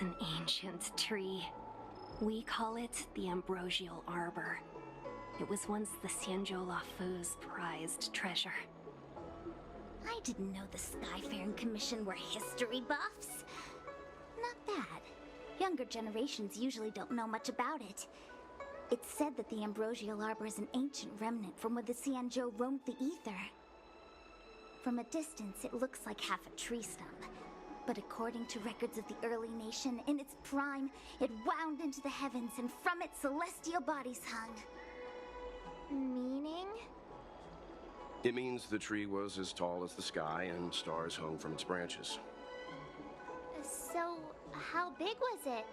It's an ancient tree. We call it the Ambrosial Arbor. It was once the Xianzhou Lafu's prized treasure. I didn't know the Skyfaring Commission were history buffs. Not bad. Younger generations usually don't know much about it. It's said that the Ambrosial Arbor is an ancient remnant from when the Xianzhou roamed the ether. From a distance, it looks like half a tree stump. But according to records of the early nation, in its prime, it wound into the heavens and from it celestial bodies hung. Meaning? It means the tree was as tall as the sky and stars hung from its branches. So, how big was it?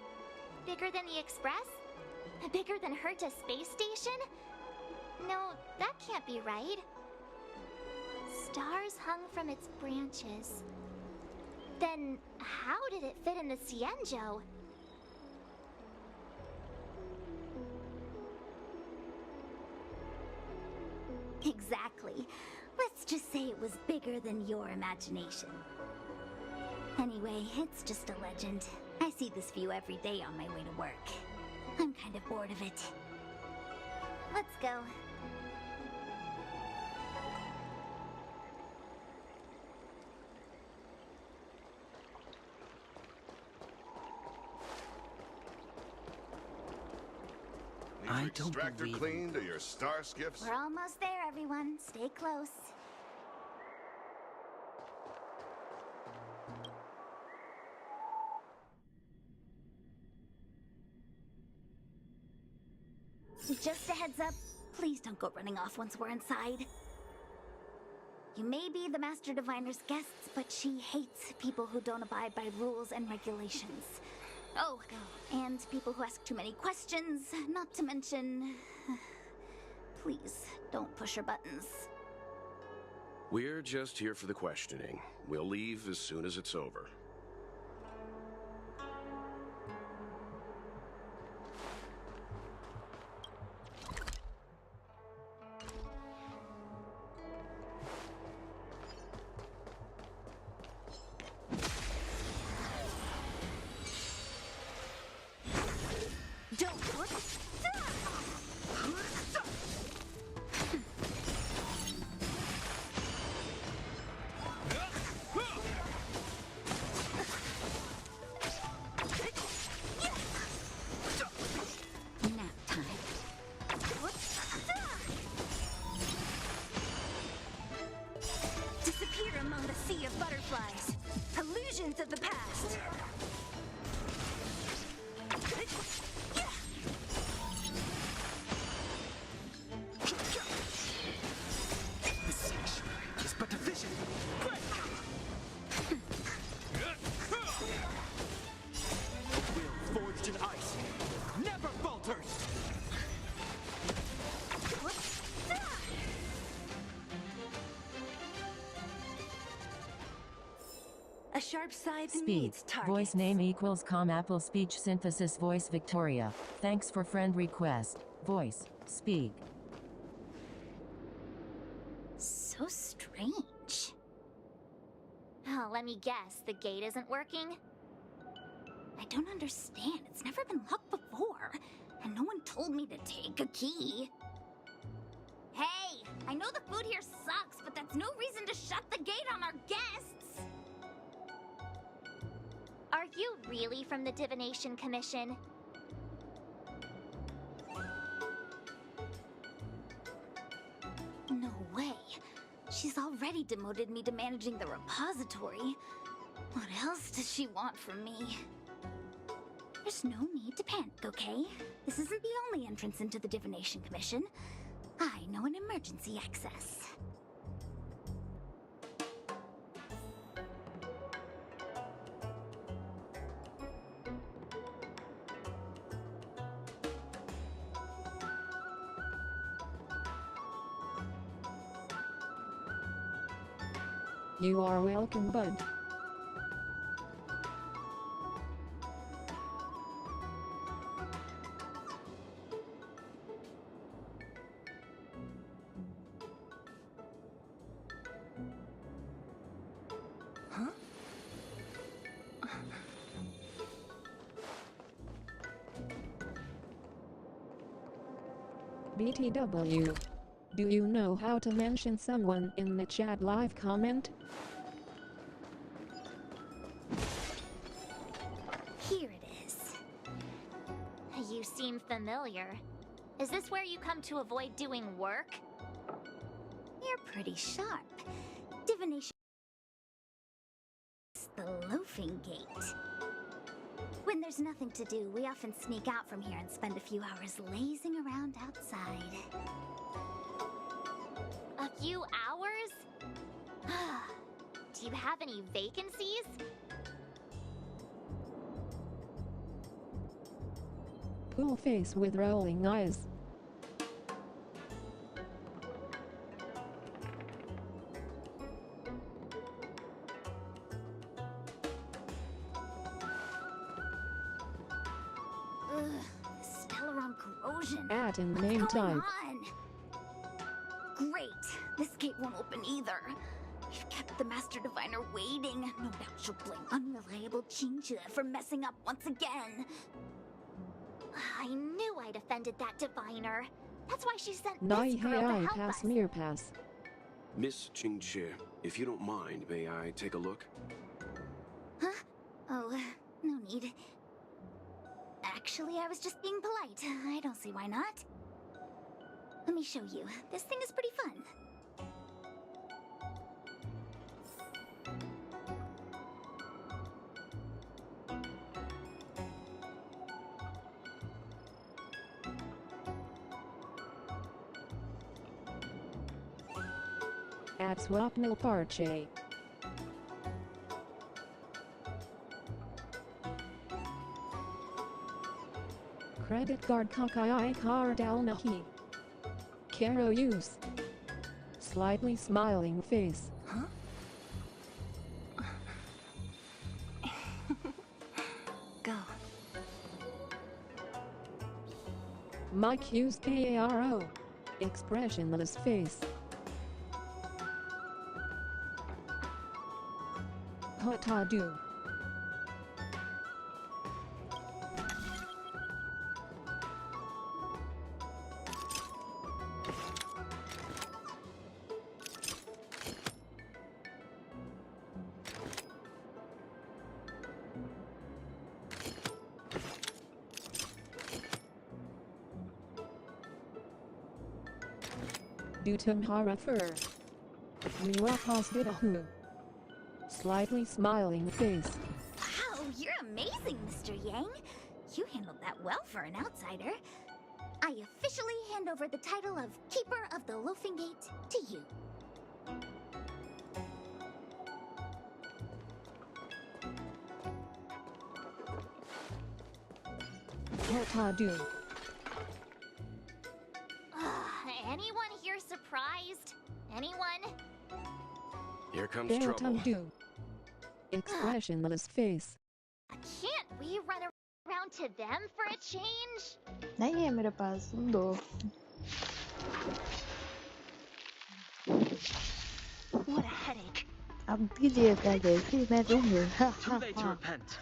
Bigger than the Express? Bigger than Herta Space Station? No, that can't be right. Stars hung from its branches. Then, how did it fit in the Xianzhou? Exactly. Let's just say it was bigger than your imagination. Anyway, it's just a legend. I see this view every day on my way to work. I'm kind of bored of it. Let's go. I don't extractor believe clean to your star skiffs? We're almost there, everyone. Stay close. Just a heads up, please don't go running off once we're inside. You may be the Master Diviner's guests, but she hates people who don't abide by rules and regulations. Oh, and people who ask too many questions, not to mention... Please, don't push her buttons. We're just here for the questioning. We'll leave as soon as it's over. Of the past. the sanctuary is but a vision. Will forged in ice never falters. A sharp scythe Speed. needs targets. Voice name equals com Apple speech synthesis voice Victoria. Thanks for friend request. Voice. Speak. So strange. Oh, let me guess, the gate isn't working? I don't understand. It's never been locked before. And no one told me to take a key. Hey, I know the food here sucks, but that's no reason to shut the gate on our guests. Are you really from the Divination Commission? No way. She's already demoted me to managing the repository. What else does she want from me? There's no need to panic, okay? This isn't the only entrance into the Divination Commission. I know an emergency access. You are welcome, bud. BTW. Do you know how to mention someone in the chat live comment? Here it is. You seem familiar. Is this where you come to avoid doing work? You're pretty sharp. Divination is the loafing gate. When there's nothing to do, we often sneak out from here and spend a few hours lazing around outside. A few hours? Do you have any vacancies? Pool face with rolling eyes. Stellar corrosion. At in What's name going type. on? Great. This gate won't open either. We've kept the Master Diviner waiting. No doubt she'll blame unreliable Chinchilla for messing up once again. I knew I'd offended that diviner. That's why she sent Nai this girl hey to I help pass us. mere pass. Miss Qingqi, if you don't mind, may I take a look? Huh? Oh, no need. Actually, I was just being polite. I don't see why not. Let me show you. This thing is pretty fun. At Swapnil Parche. Credit card Honkai card Alnahi. Caro use. Slightly smiling face. Huh? Go. Mike use KARO. Expressionless face. Hotadu. Dutumhara fur. Miwapas Didahu. Slightly smiling face. Wow, you're amazing, Mr. Yang. You handled that well for an outsider. I officially hand over the title of Keeper of the Loafing Gate to you. Hotadu. Anyone here surprised? Anyone? Here comes trouble. Hotadu. Expressionless face. Can't we run around to them for a change? नहीं है मेरे पास तुम दो What a headache. अब दीजिए पहले फिर मैं दूंगी Too late to repent.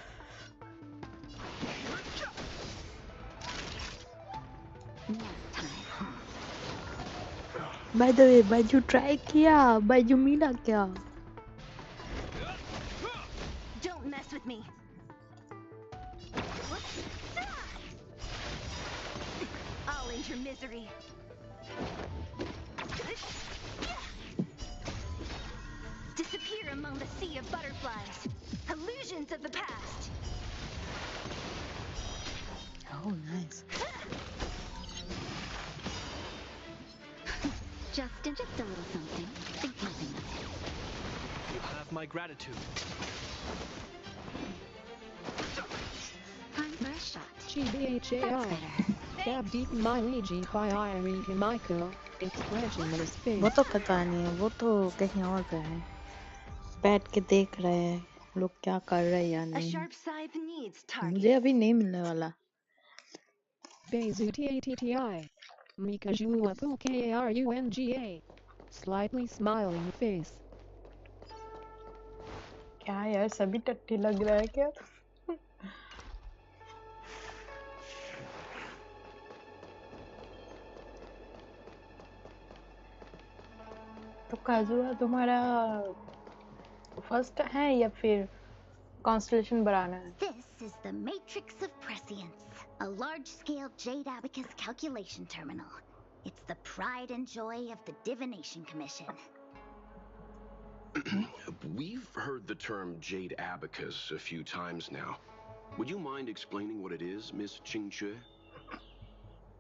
By the way, बाजू ट्राई किया बाजू मिला क्या Don't mess with me. I'll end your misery. Disappear among the sea of butterflies. Illusions of the past. Oh nice Just a little something. Think nothing of it. You have my gratitude. Time for a shot. GBHAI. Dab deep my Luigi by Irie Michael. Expressionless face. वो तो पता नहीं है वो तो कहीं और पे है बैठ के देख रहे हैं लोग क्या कर रहे हैं या A नहीं sharp scythe needs target. मुझे अभी नहीं मिलने वाला Bezu TATTI. Mikaju Apple KARUNGA. Slightly smiling face. क्या यार सभी टट्टी लग रहा है क्या तो काजुआ तुम्हारा फर्स्ट है या फिर कॉन्स्टलेशन बनाना है? This is the Matrix of Prescience, a large-scale Jade Abacus calculation terminal. It's the pride and joy of the Divination Commission. We've heard the term Jade Abacus a few times now. Would you mind explaining what it is, Miss Qingque?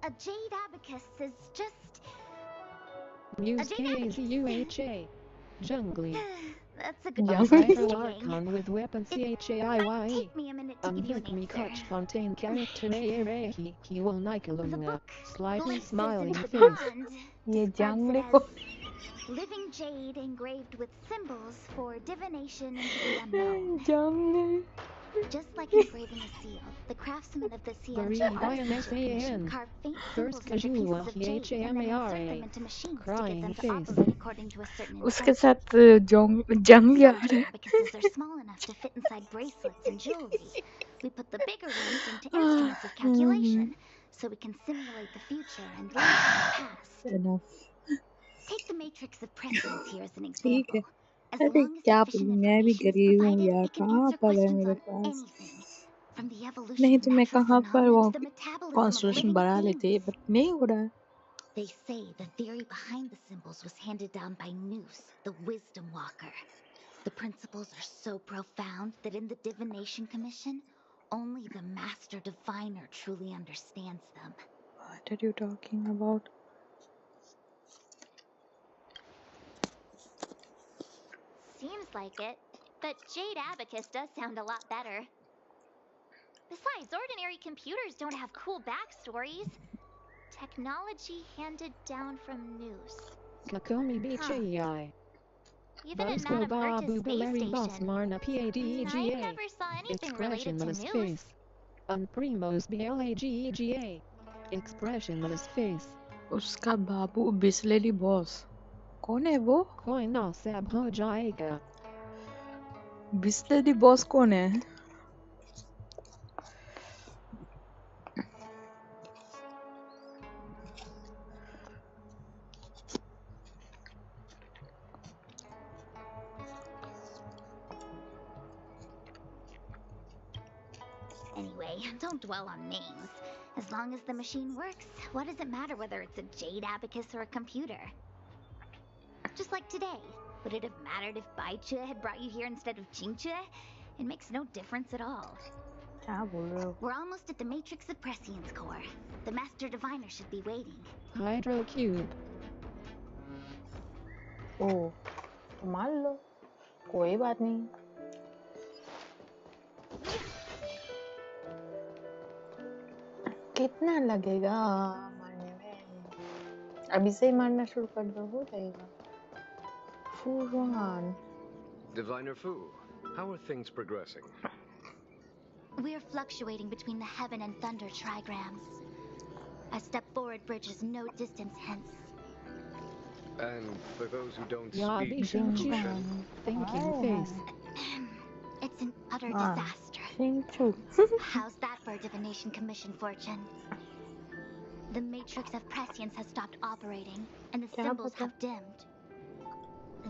A Jade Abacus is just... Use KAZUHA. Jungly. That's a good Arcana with weapon CHAIYE. Take me a minute to give you an me answer. Koch Fontaine character Naerehi Kiwal The Nikolunga. book Slightly glimpses smiling into the face. pond ये describes जंगली it को as living jade engraved with symbols for divination into the unknown. जंगली Just like engraving a seal, the craftsmen of the Marie CNJ YMSAN. carve faint First symbols into Kajua pieces of jade and then insert HAMARA. them into machines to Crying get them to face. operate according to a certain उसके instruction. साथ जंग आ Some रहा है abacuses are small enough to fit inside bracelets and jewelry. We put the bigger ones into instruments of calculation, so we can simulate the future and learn from the past. Enough. Take the Matrix of Prescience here as an ठीक है example. As अरे long as क्या sufficient बोलूं मैं भी information is गरीब हूँ provided, यार it can कहाँ answer पर है questions मेरे on pass anything, from the evolution नहीं of तो मैं natural कहाँ पर phenomena वो to the metabolism of constellation living बना लेते things. बट नहीं हो रहा है They say the theory behind the symbols was handed down by Noose, the Wisdom Walker. The principles are so profound that in the Divination Commission, only the Master Diviner truly understands them. What are you talking about? Seems like it, but Jade Abacus does sound a lot better. Besides, ordinary computers don't have cool backstories. Technology handed down from Noose. Kakomi BHAI. Even in Bosco Madame Babu Berta's space Baleri Boss station. Marna I PADEGA. never saw anything related to Expressionless Noose. face. Unprimos BLAGEGA. Expressionless face. उसका बाबू Bisleri boss कौन है वो Koina Sab Ho Jaiga. Bisleri boss कौन है Anyway, don't dwell on names. As long as the machine works, what does it matter whether it's a Jade Abacus or a computer? Just like today. Would it have mattered if Baichue had brought you here instead of Qingchue? It makes no difference at all. क्या बोल रहे हो We're almost at the Matrix of Prescience core. The Master Diviner should be waiting. Hydro Cube. ओ मान लो कोई बात नहीं कितना लगेगा मारने में अभी से ही मारना शुरू कर दो हो जाएगा फूहान Diviner Fu, how are things progressing? We're fluctuating between the heaven and thunder trigrams. A step forward bridges no distance hence. And for those who don't Yabi speak Shinchu. Fusion, Thinking face. It's an utter Ah. disaster. Chinchu How's that for a Divination Commission fortune? The Matrix of Prescience has stopped operating, and the क्या symbols पता? have dimmed.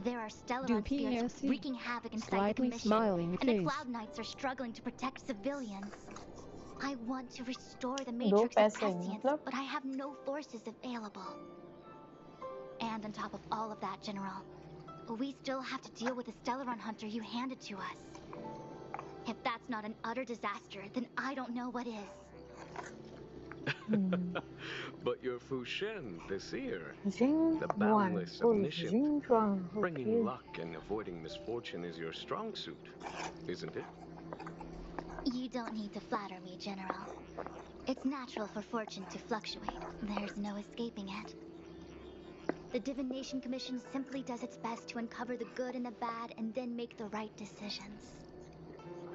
There are Do Stellaron spirits PSC. wreaking havoc inside the Slightly Commission, smiling and the face. Cloud Knights are struggling to protect civilians. I want to restore the दो Matrix of पैसे Prescience, मतलब but I have no forces available. And on top of all of that, General, we still have to deal with the Stellaron Hunter you handed to us. If that's not an utter disaster, then I don't know what is. but your Fu Shen, the seer, जिंग the one boundless full omniscient, जिंग one bringing okay luck and avoiding misfortune is your strong suit, isn't it? You don't need to flatter me, General. It's natural for fortune to fluctuate. There's no escaping it. The Divination Commission simply does its best to uncover the good and the bad and then make the right decisions.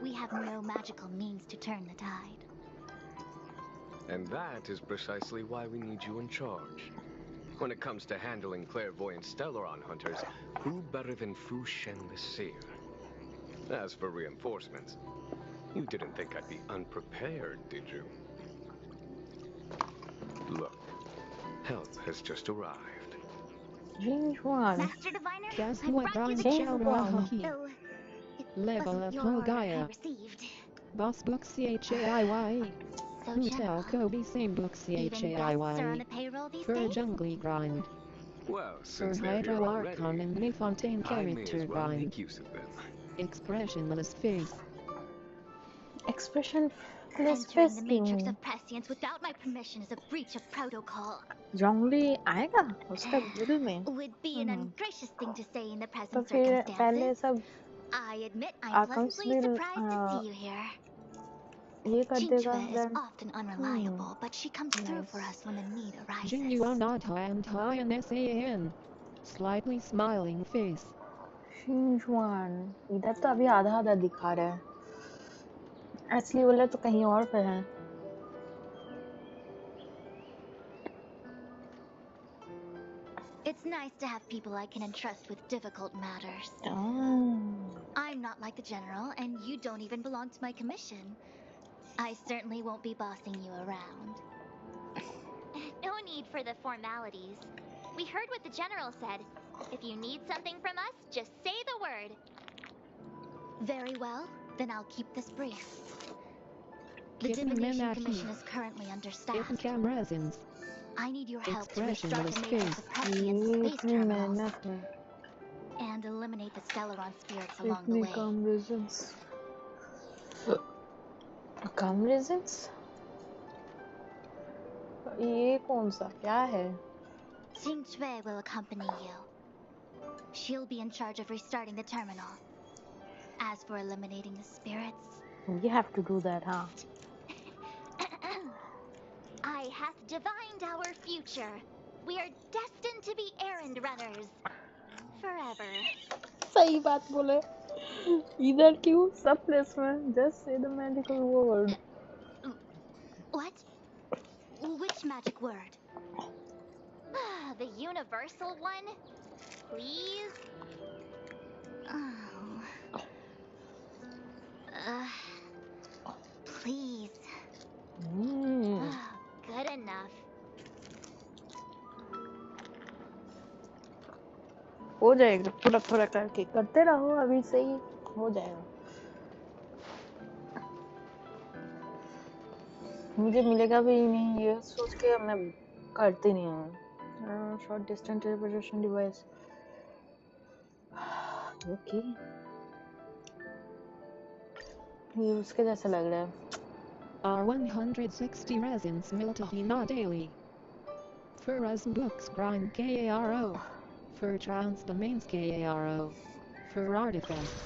We have no magical means to turn the tide. And that is precisely why we need you in charge. When it comes to handling clairvoyant Stellaron hunters, who better than Fu Shen the Seer? As for reinforcements, you didn't think I'd be unprepared, did you? Look, help has just arrived. Jinjuan. Master Diviner, Cast I what brought you brand the Jinjuan. Chowrahahi. Though it Level wasn't of your order I Hogaya. received. Boss book CHAIYE. So Hotel general. Kobe same book Even guests are on CHAIYE. the payroll these For a days? jungly grind. Well, For since they're here Hydro already, Archon and Mayfontaine I may character as well grind. make use of them. Expressionless face. Expression Entering face the matrix क्यों? of prescience without my permission is a breach of protocol. Zhongli आएगा उसका middle में? Would be an ungracious thing to say in the तो present फिर पहले circumstances. सब I admit I'm pleasantly accounts surprised to see you here. ये कर देगा Chinchua is then. often unreliable, but she comes through for us when the need arises. Genuine and SAN. Slightly smiling face. Jinjuan. इधर तो अभी आधा आधा दिखा रहा है. असली वाला तो कहीं और पे है. It's nice to have people I can entrust with difficult matters. I'm not like the general, and you don't even belong to my commission. I certainly won't be bossing you around. No need for the formalities. We heard what the general said. If you need something from us, just say the word. Very well, then I'll keep this brief. The Kitten Divination Menaki. Commission is currently understaffed. Kitten Camresins. I need your help to Expressionless disrupt the matrix of face. prescience ये space इतनी terminals मेहनत है. and eliminate the Stellaron spirits along the इतनी way. कम reasons. कम reasons? ये कौन सा? क्या है? Xing Shui will accompany you. She'll be in charge of restarting the terminal. As for eliminating the spirits, We have to do that, huh? I hath divined our future. We are destined to be errand runners. Forever. सही बात बोले. इधर क्यों? सब place में. Just say the magical word. what? Which magic word? The universal one? Please? Oh. Please. Good enough. हो जाएगा. थोड़ा थोड़ा करके करते रहो. अभी से ही हो जाएगा. मुझे मिलेगा भी नहीं ये सोच के मैं करती नहीं हूँ. Short distance teleportation device. Okay. ये उसके जैसा लग रहा है. R160 resins Miltahina daily. For us books grind KARO. For trans domains KARO. For artifacts.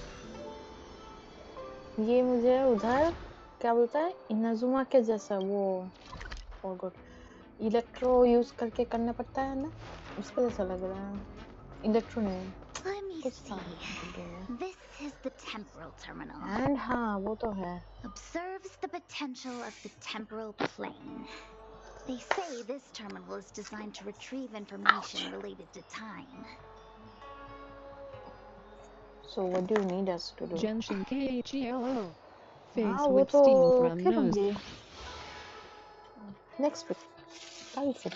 ये मुझे उधर क्या बोलता है इनाजुमा के जैसा वो फॉरगॉट इलेक्ट्रो यूज करके करना पड़ता है ना उसके जैसा लग रहा है. इलेक्ट्रो नहीं Let me कुछ see. था. This is the temporal terminal. And हाँ वो तो है. Observes the potential of the temporal plane. They say this terminal is designed to retrieve information related to time. So what do you need us to do? Genshin KHELO. Face हाँ वो with तो steam from फिर nose. होंगे. Next week कल से.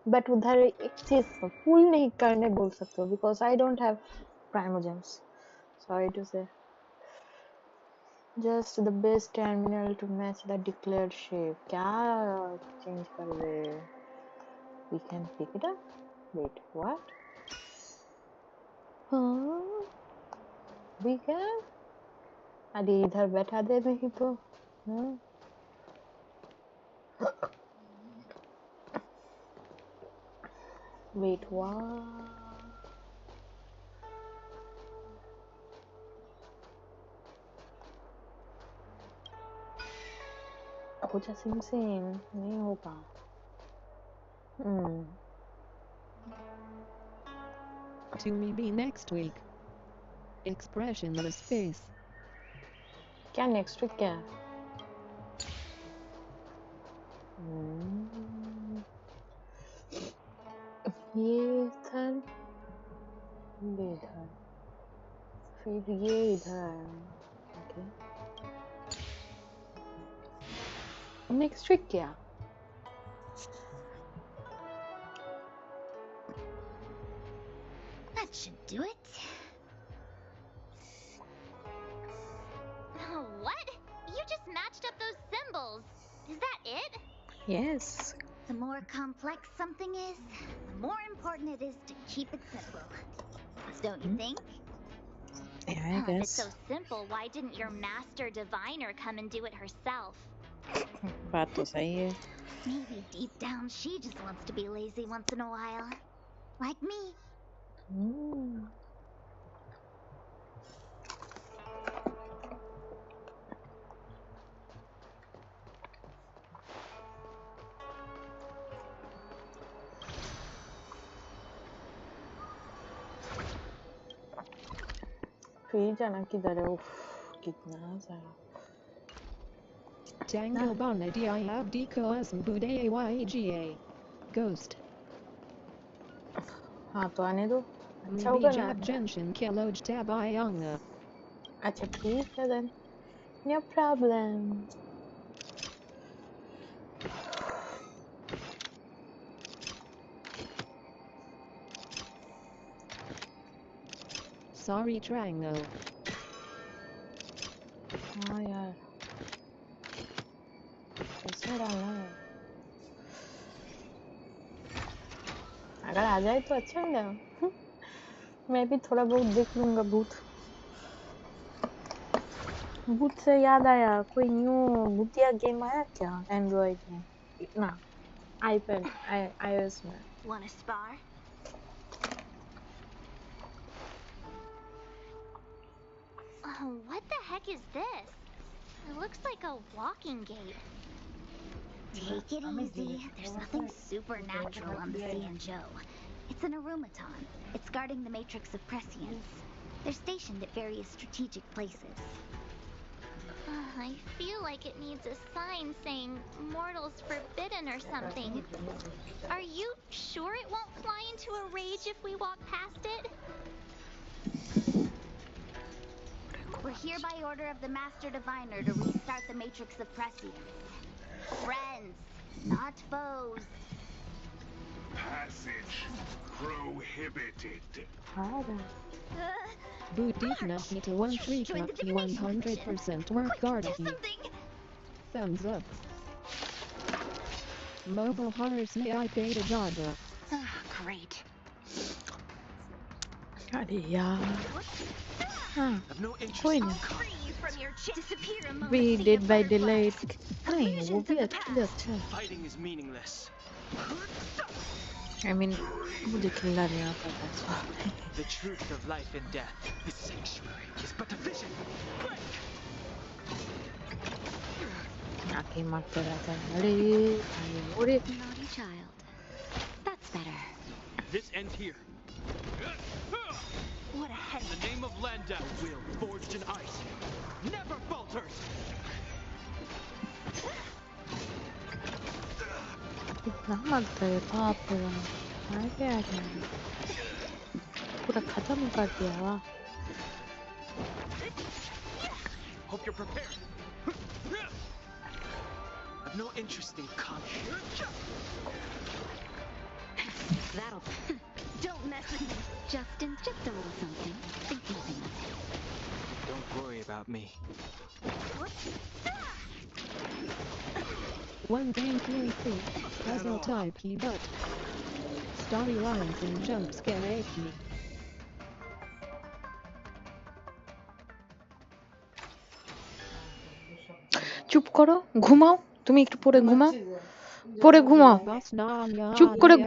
But उधर एक चीज फुल नहीं करने बोल सकते हो because I don't have primogems. Sorry to say. Just the best terminal to match the declared shape. क्या चेंज कर रहे? We can pick it up. Wait what? हाँ वी कैन. अरे इधर बैठा दे नहीं तो. हाँ वेट व्हाट? कुछ सिम सिम नहीं होगा. To me be next week. Expressionless face. क्या नेक्स्ट वीक क्या है? ये इधर ये इधर फिर ये इधर. ओके नेक्स्ट वीक क्या? That should do it. What? You just matched up those symbols. Is that it? Yes. The more complex something is, the more important it is to keep it simple. Don't you think? Yeah, I If it's so guess. simple, why didn't your master diviner come and do it herself? बात तो सही है. Maybe deep down she just wants to be lazy once in a while. Like me. फिर जाना किधर है? उफ, कितना सारा. Tango Bana Diabdico Asmbude Ayega. Ghost. हाँ तो आने दो. अच्छा होगा ना? Bijab Genshin Keloj Tabayanga. अच्छा ठीक है then. No problem. Sorry Trango. हाँ यार. कैसे डालना है? अगर आ जाए तो अच्छा है ना. मैं भी थोड़ा बहुत देख लूंगा भूत. भूत से याद आया, कोई न्यू भूतिया गेम आया क्या एंड्रॉइड में? ना आईपैड iOS में. Want to spar? What the heck is this? It looks like a walking gate. Take it easy. There's nothing supernatural on the Cianjo. It's an aromaton. It's guarding the matrix of prescience. They're stationed at various strategic places. I feel like it needs a sign saying mortals forbidden or something. Are you sure it won't fly into a rage if we walk past it? We're here by order of the Master Diviner to restart the matrix of prescience. Friends, not foes. Passage prohibited. Budikna Hita 13 Join the Kaki divination 100% work Quick, guard. do something! Thumbs up. Mobile horrors may I beta Jada. Great. अरे यार. हाँ. I've no interest कोई in नहीं. Free from your disappear among We the sea did of by butterflies. delayed. नहीं वो भी अच्छा है. Fighting is meaningless. I mean मुझे खेलना नहीं आता था. The truth of life and death. The sanctuary is but a vision. आके मारते रहता है. अरे Naughty child. That's better. This ends here. What a headache. In the name of Landau, will forged in ice never falters. कितना मारता है बाप रे बाप. आगे आगे पूरा खत्म कर दिया. Hope you're prepared. I've no interest in combat. That'll... Don't mess with me. Justin, just a little something. Think nothing of it. Don't worry about me. One game 3 puzzle type he but storylines and jump scare achy. चुप करो. घुमाओ. तुम एक पूरे घुमाओ. पूरे घुमाओ. चुप करो.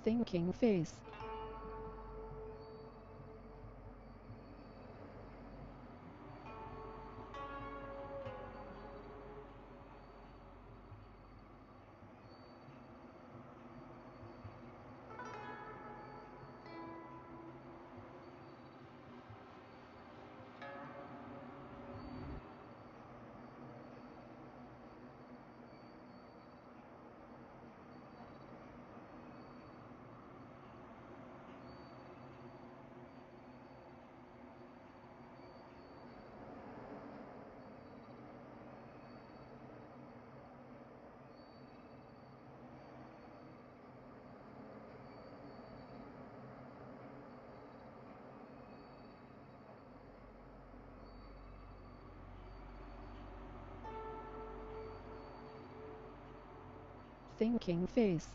Thinking face. Thinking face.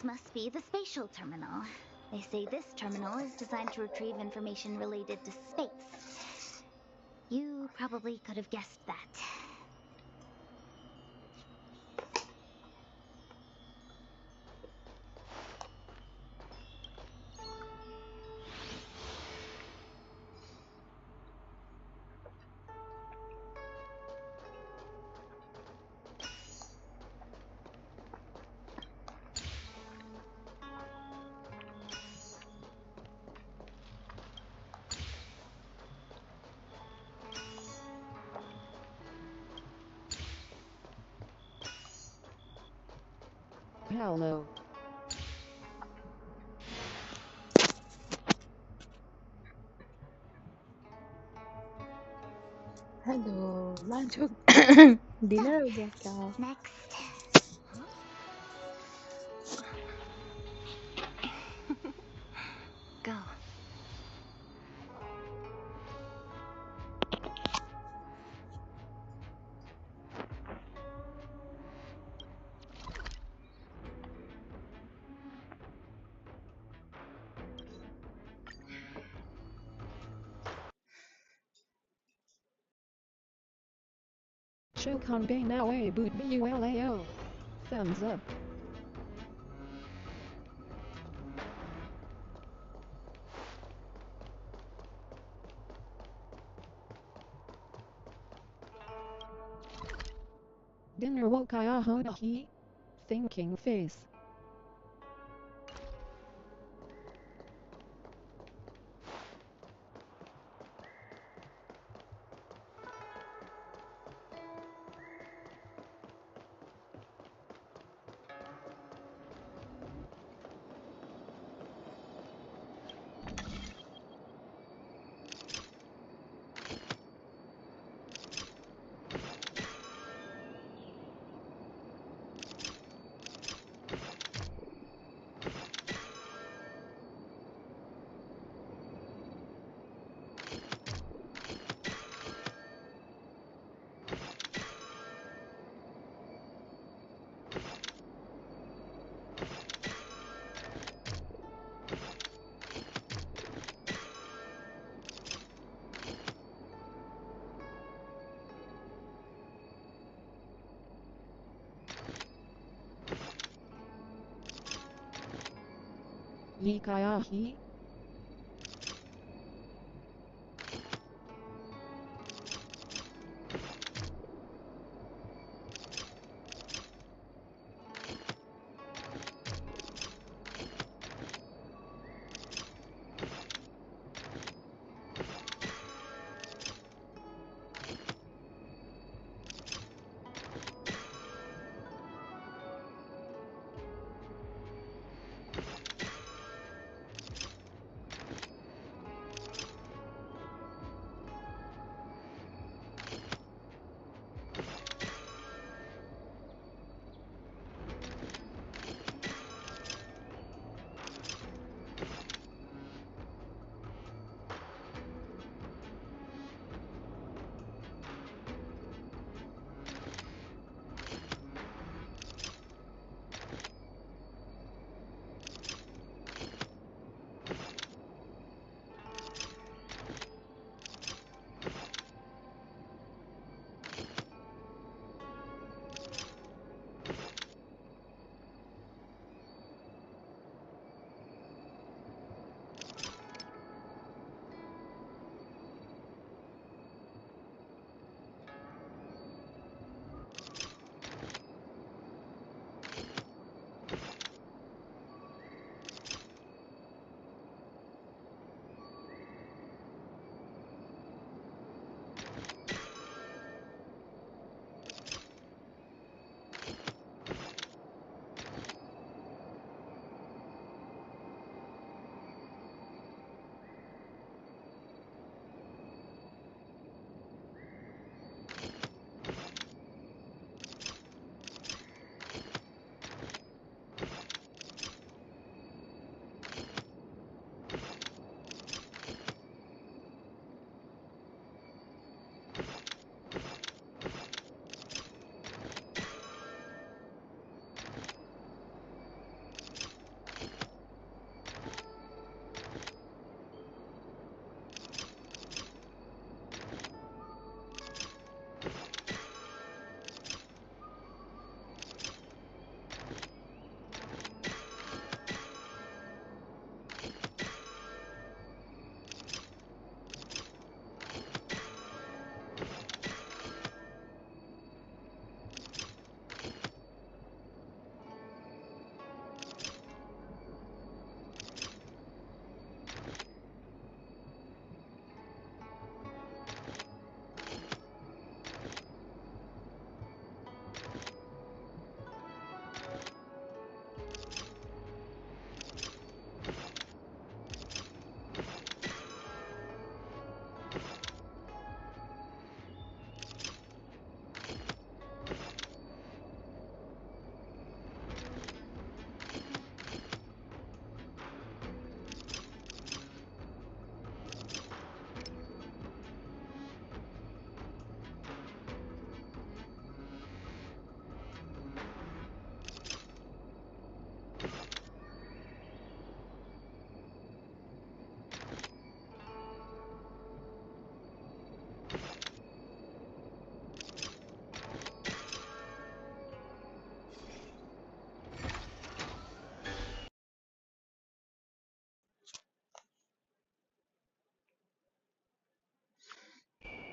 must be the spatial terminal. They say this terminal is designed to retrieve information related to space. You probably could have guessed that. Hello. Hello, lanjut. Dinner udah kau. Next. Go. Shokan Bay now a boot bulao. Thumbs up. Dinner wokaya hodahi. Thinking face. Yikayahi.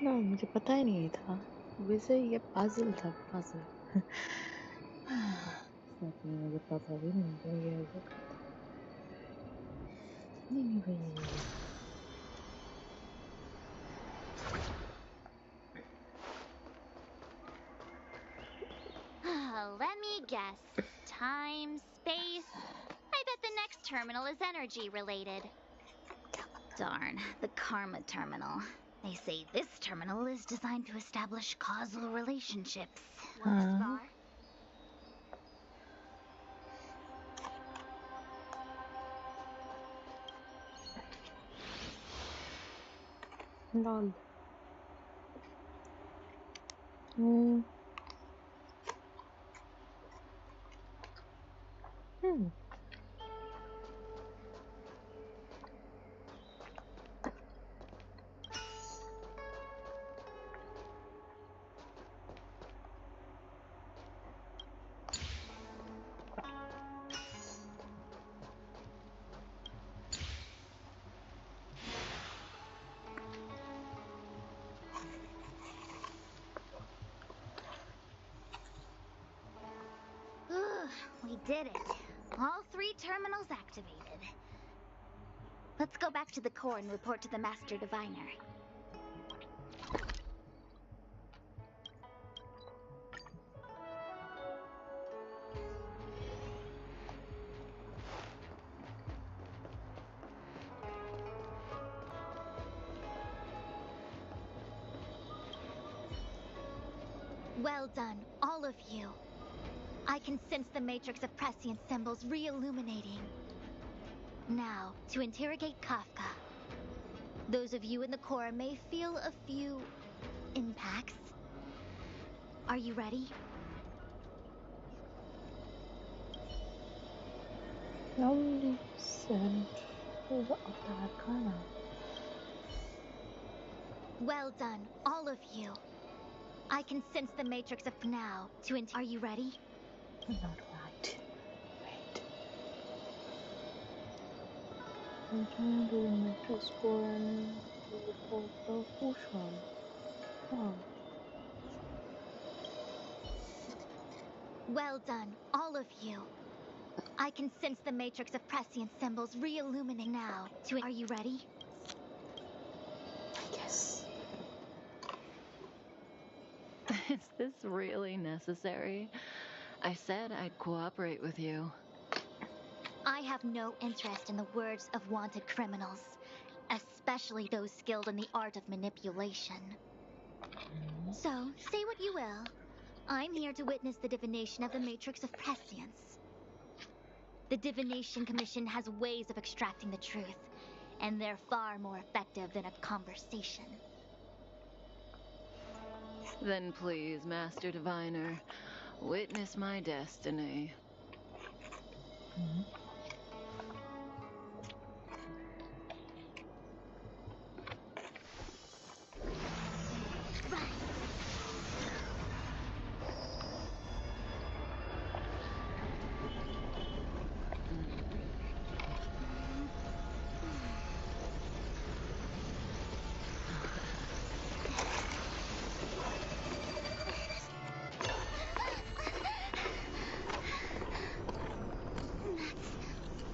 ना मुझे पता ही नहीं था वैसे ये puzzle था puzzle सच में मुझे पता भी नहीं था ये ऐसा था anyway Let me guess. Time, space. I bet the next terminal is energy related. Darn, the Karma Terminal. They say this terminal is designed to establish causal relationships. What's Scar? lol hmm hmm We did it. All 3 terminals activated. Let's go back to the core and report to the Master Diviner. Well done, all of you. I can sense the matrix of prescient symbols re-illuminating. Now, to interrogate Kafka. Those of you in the core may feel a few impacts. Are you ready? Omniscient of the Arcana. Well done, all of you. I can sense the matrix of now. Are you ready? Not right. Wait. I'm trying to make a score and report the fusion. Oh. Well done, all of you. I can sense the matrix of prescient symbols re-illuminating now. Are you ready? Yes. Is this really necessary? I said I'd cooperate with you. I have no interest in the words of wanted criminals, especially those skilled in the art of manipulation. So, say what you will. I'm here to witness the divination of the matrix of prescience. The Divination Commission has ways of extracting the truth, and they're far more effective than a conversation. Then please, Master Diviner, witness my destiny.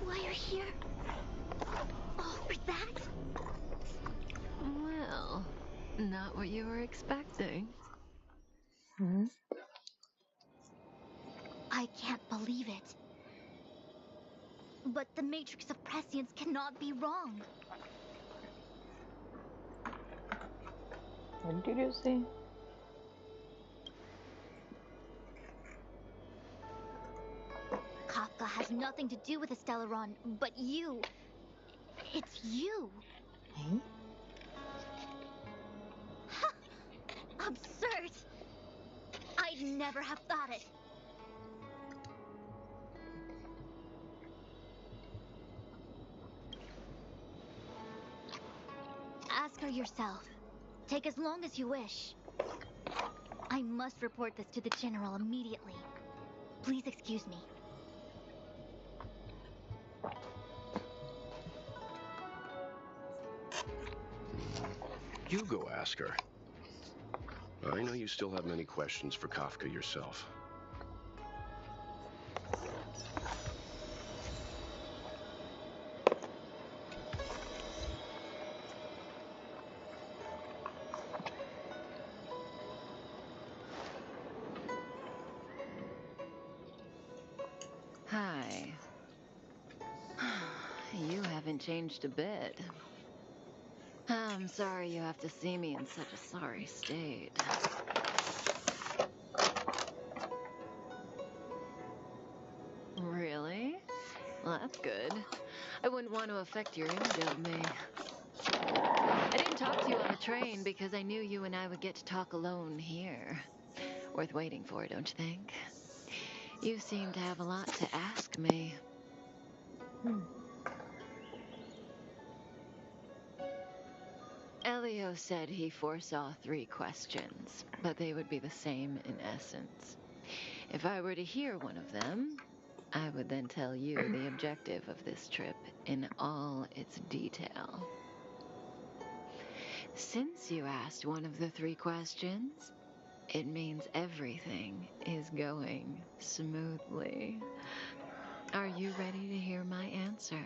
Why you're here? All for that? Well, not what you were expecting. I can't believe it. But the matrix of prescience cannot be wrong. What did you say? Kafka has nothing to do with the Stellaron, but you. It's you. Hmm? Absurd. I'd never have thought it. Ask her yourself. Take as long as you wish. I must report this to the General immediately. Please excuse me. You go ask her. I know you still have many questions for Kafka yourself. Hi. You haven't changed a bit. I'm sorry you have to see me in such a sorry state. Really? Well, that's good. I wouldn't want to affect your image of me. I didn't talk to you on the train because I knew you and I would get to talk alone here. Worth waiting for, don't you think? You seem to have a lot to ask me. Elio said he foresaw 3 questions, but they would be the same in essence. If I were to hear one of them, I would then tell you the objective of this trip in all its detail. Since you asked one of the 3 questions, it means everything is going smoothly. Are you ready to hear my answer?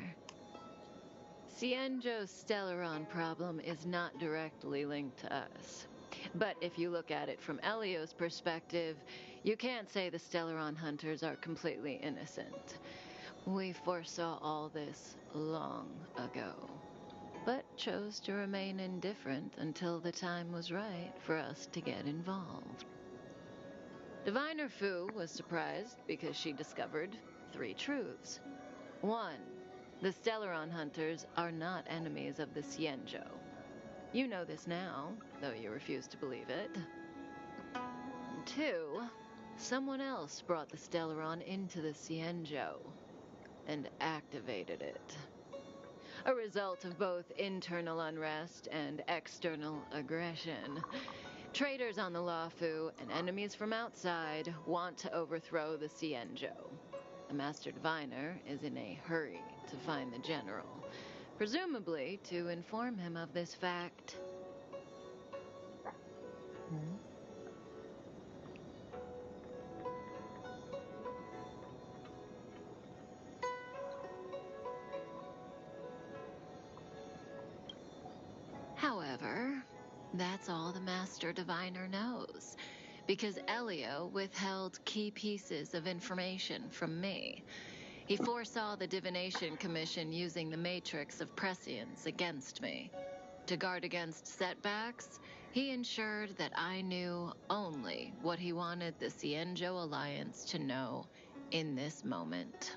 Cienjo's Stellaron problem is not directly linked to us. But if you look at it from Elio's perspective, you can't say the Stellaron hunters are completely innocent. We foresaw all this long ago, but chose to remain indifferent until the time was right for us to get involved. Diviner Fu was surprised because she discovered 3 truths. 1. The Stellaron hunters are not enemies of the Cienjo. You know this now, though you refuse to believe it. 2. Someone else brought the Stellaron into the Cienjo and activated it. A result of both internal unrest and external aggression. Traitors on the Luofu and enemies from outside want to overthrow the Cienjo. The Master Diviner is in a hurry to find the General, presumably to inform him of this fact. However, that's all the Master Diviner knows, because Elio withheld key pieces of information from me. He foresaw the Divination Commission using the matrix of prescience against me. To guard against setbacks, he ensured that I knew only what he wanted the Cienjo Alliance to know in this moment.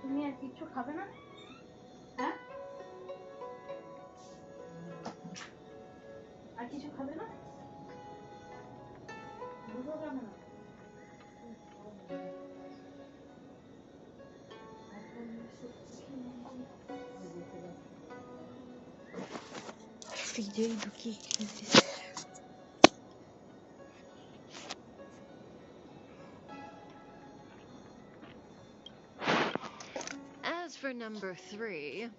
তুমি আর কিছু খাবে না? হ্যাঁ? আর কিছু খাবে না? দুটো খাবে না? ফ্রিজেই ঢুকিয়ে খেয়েছিস। for number 3,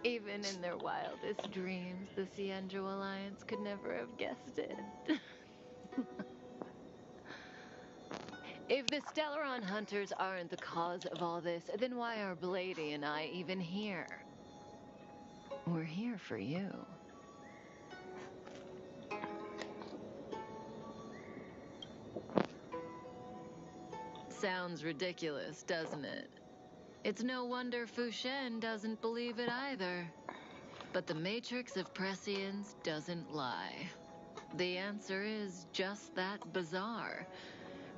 even in their wildest dreams, the Cienjo Alliance could never have guessed it. If the Stellaron Hunters aren't the cause of all this, then why are Blady and I even here? We're here for you. Sounds ridiculous, doesn't it? It's no wonder Fu Shen doesn't believe it either. But the Matrix of Prescience doesn't lie. The answer is just that bizarre.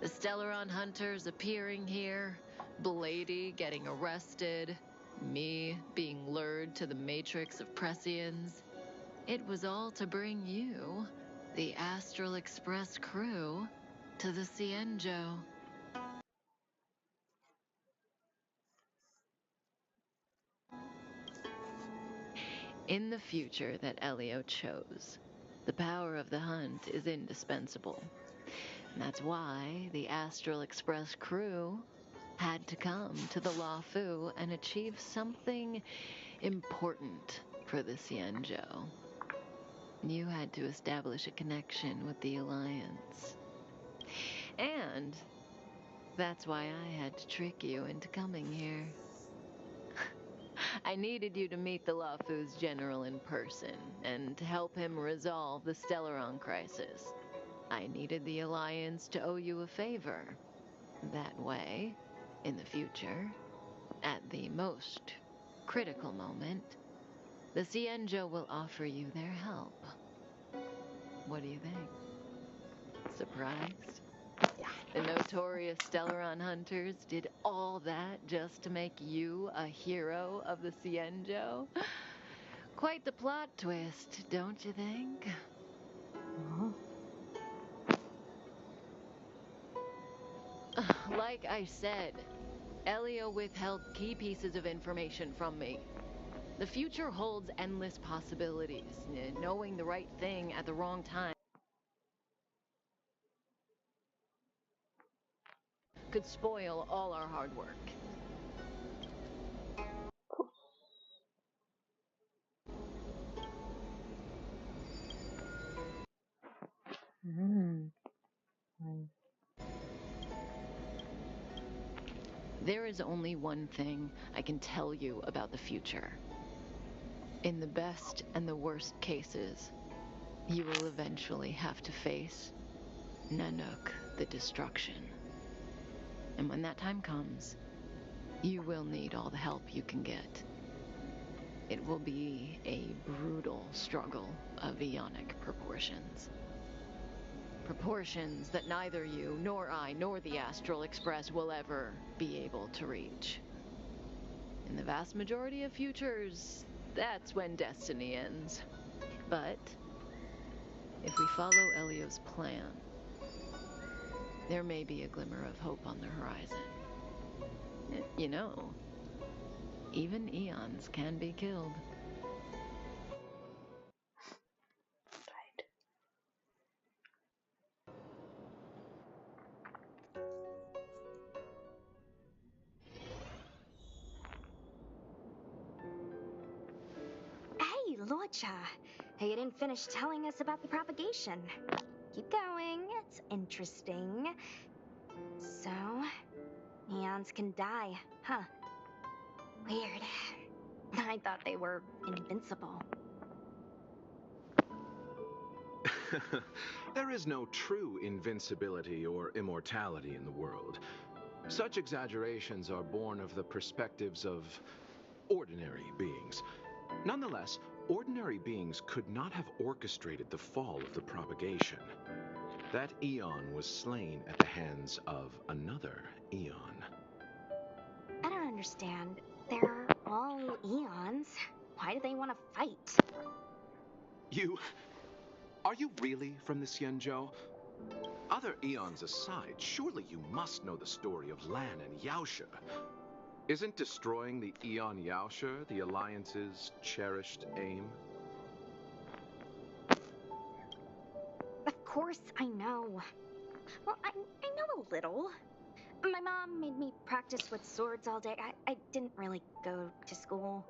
The Stellaron Hunters appearing here, Blady getting arrested, me being lured to the Matrix of Prescience. It was all to bring you, the Astral Express crew, to the Cienjo. In the future that Elio chose, the power of the hunt is indispensable. And that's why the Astral Express crew had to come to the Luofu and achieve something important for the Cienjo. You had to establish a connection with the Alliance. And that's why I had to trick you into coming here. I needed you to meet the Luofu's general in person and to help him resolve the Stellaron crisis. I needed the Alliance to owe you a favor. That way, in the future, at the most critical moment, the Cienjo will offer you their help. What do you think? Surprised? The notorious Stellaron Hunters did all that just to make you a hero of the Cienjo? Quite the plot twist, don't you think? Like I said, Elio withheld key pieces of information from me. The future holds endless possibilities. Knowing the right thing at the wrong time could spoil all our hard work. There is only one thing I can tell you about the future. In the best and the worst cases, you will eventually have to face Nanook the Destruction. And when that time comes, you will need all the help you can get. It will be a brutal struggle of eonic proportions. Proportions that neither you, nor I, nor the Astral Express will ever be able to reach. In the vast majority of futures, that's when destiny ends. But if we follow Elio's plan, there may be a glimmer of hope on the horizon. You know, even eons can be killed. Hey, Lorcha. Hey, you didn't finish telling us about the propagation. Keep going, it's interesting. So, eons can die, huh? Weird. I thought they were invincible. There is no true invincibility or immortality in the world. Such exaggerations are born of the perspectives of ordinary beings. Nonetheless, ordinary beings could not have orchestrated the fall of the propagation. That eon was slain at the hands of another eon. I don't understand. They're all eons. Why do they want to fight? Are you really from the Cienjo? Other eons aside, surely you must know the story of Lan and Yaoshe. Isn't destroying the Eon Yaoshe the Alliance's cherished aim? Of course I know. Well, I know a little. My mom made me practice with swords all day. I didn't really go to school.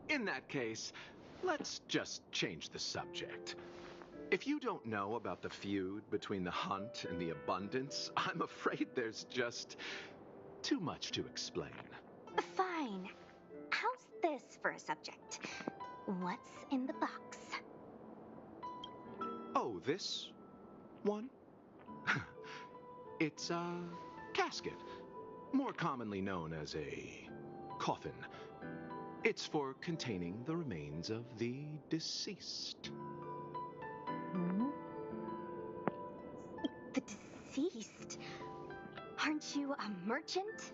In that case, let's just change the subject. If you don't know about the feud between the Hunt and the Abundance, I'm afraid there's just too much to explain. Fine. How's this for a subject? What's in the box? Oh, this one? It's a casket, more commonly known as a coffin. It's for containing the remains of the deceased. The deceased? Aren't you a merchant?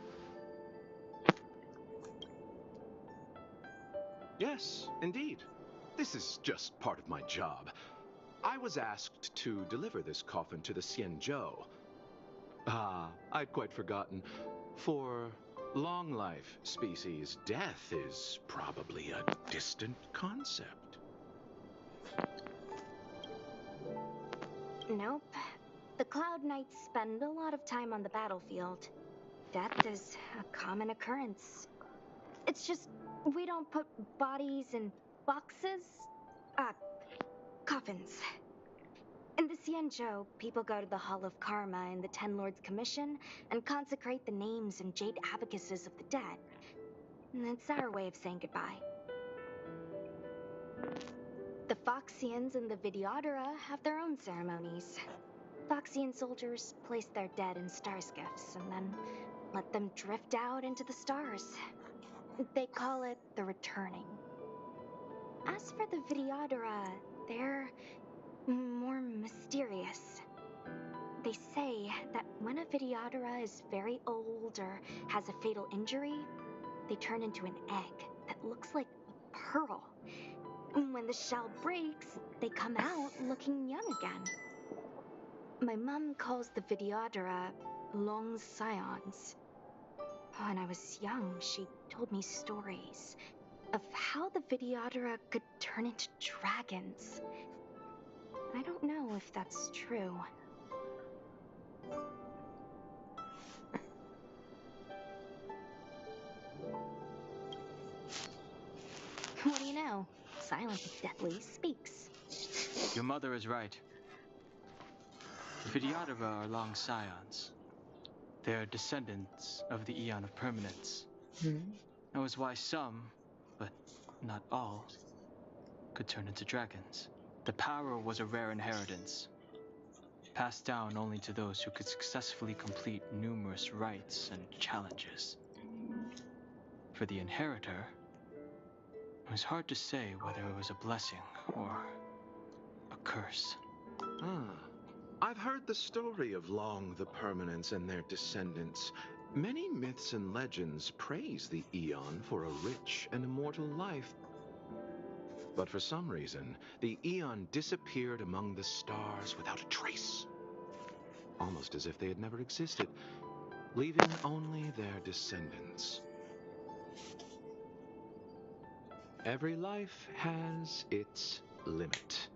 Yes, indeed. This is just part of my job. I was asked to deliver this coffin to the Xianzhou. I'd quite forgotten. For long life species, death is probably a distant concept. Nope. The Cloud Knights spend a lot of time on the battlefield. Death is a common occurrence. It's just, we don't put bodies in boxes. Coffins. In the Xianzhou, people go to the Hall of Karma in the Ten Lords Commission and consecrate the names and jade abacuses of the dead. And it's our way of saying goodbye. The Foxians and the Videodora have their own ceremonies. Foxian soldiers place their dead in star skiffs and then let them drift out into the stars. They call it the returning. As for the Videodora, they're more mysterious. They say that when a Videodora is very old or has a fatal injury, they turn into an egg that looks like a pearl. When the shell breaks, they come out looking young again. My mom calls the Videodora long scions. When I was young, she told me stories of how the Videodora could turn into dragons. I don't know if that's true. What do you know? Silence is deadly speaks. Your mother is right. The Videodora are long scions. They are descendants of the Eon of Permanence. That was why some, but not all, could turn into dragons. The power was a rare inheritance, passed down only to those who could successfully complete numerous rites and challenges. For the inheritor, it was hard to say whether it was a blessing or a curse. I've heard the story of Long the Permanence and their descendants. Many myths and legends praise the Eon for a rich and immortal life. But for some reason, the Eon disappeared among the stars without a trace. Almost as if they had never existed, leaving only their descendants. Every life has its limit.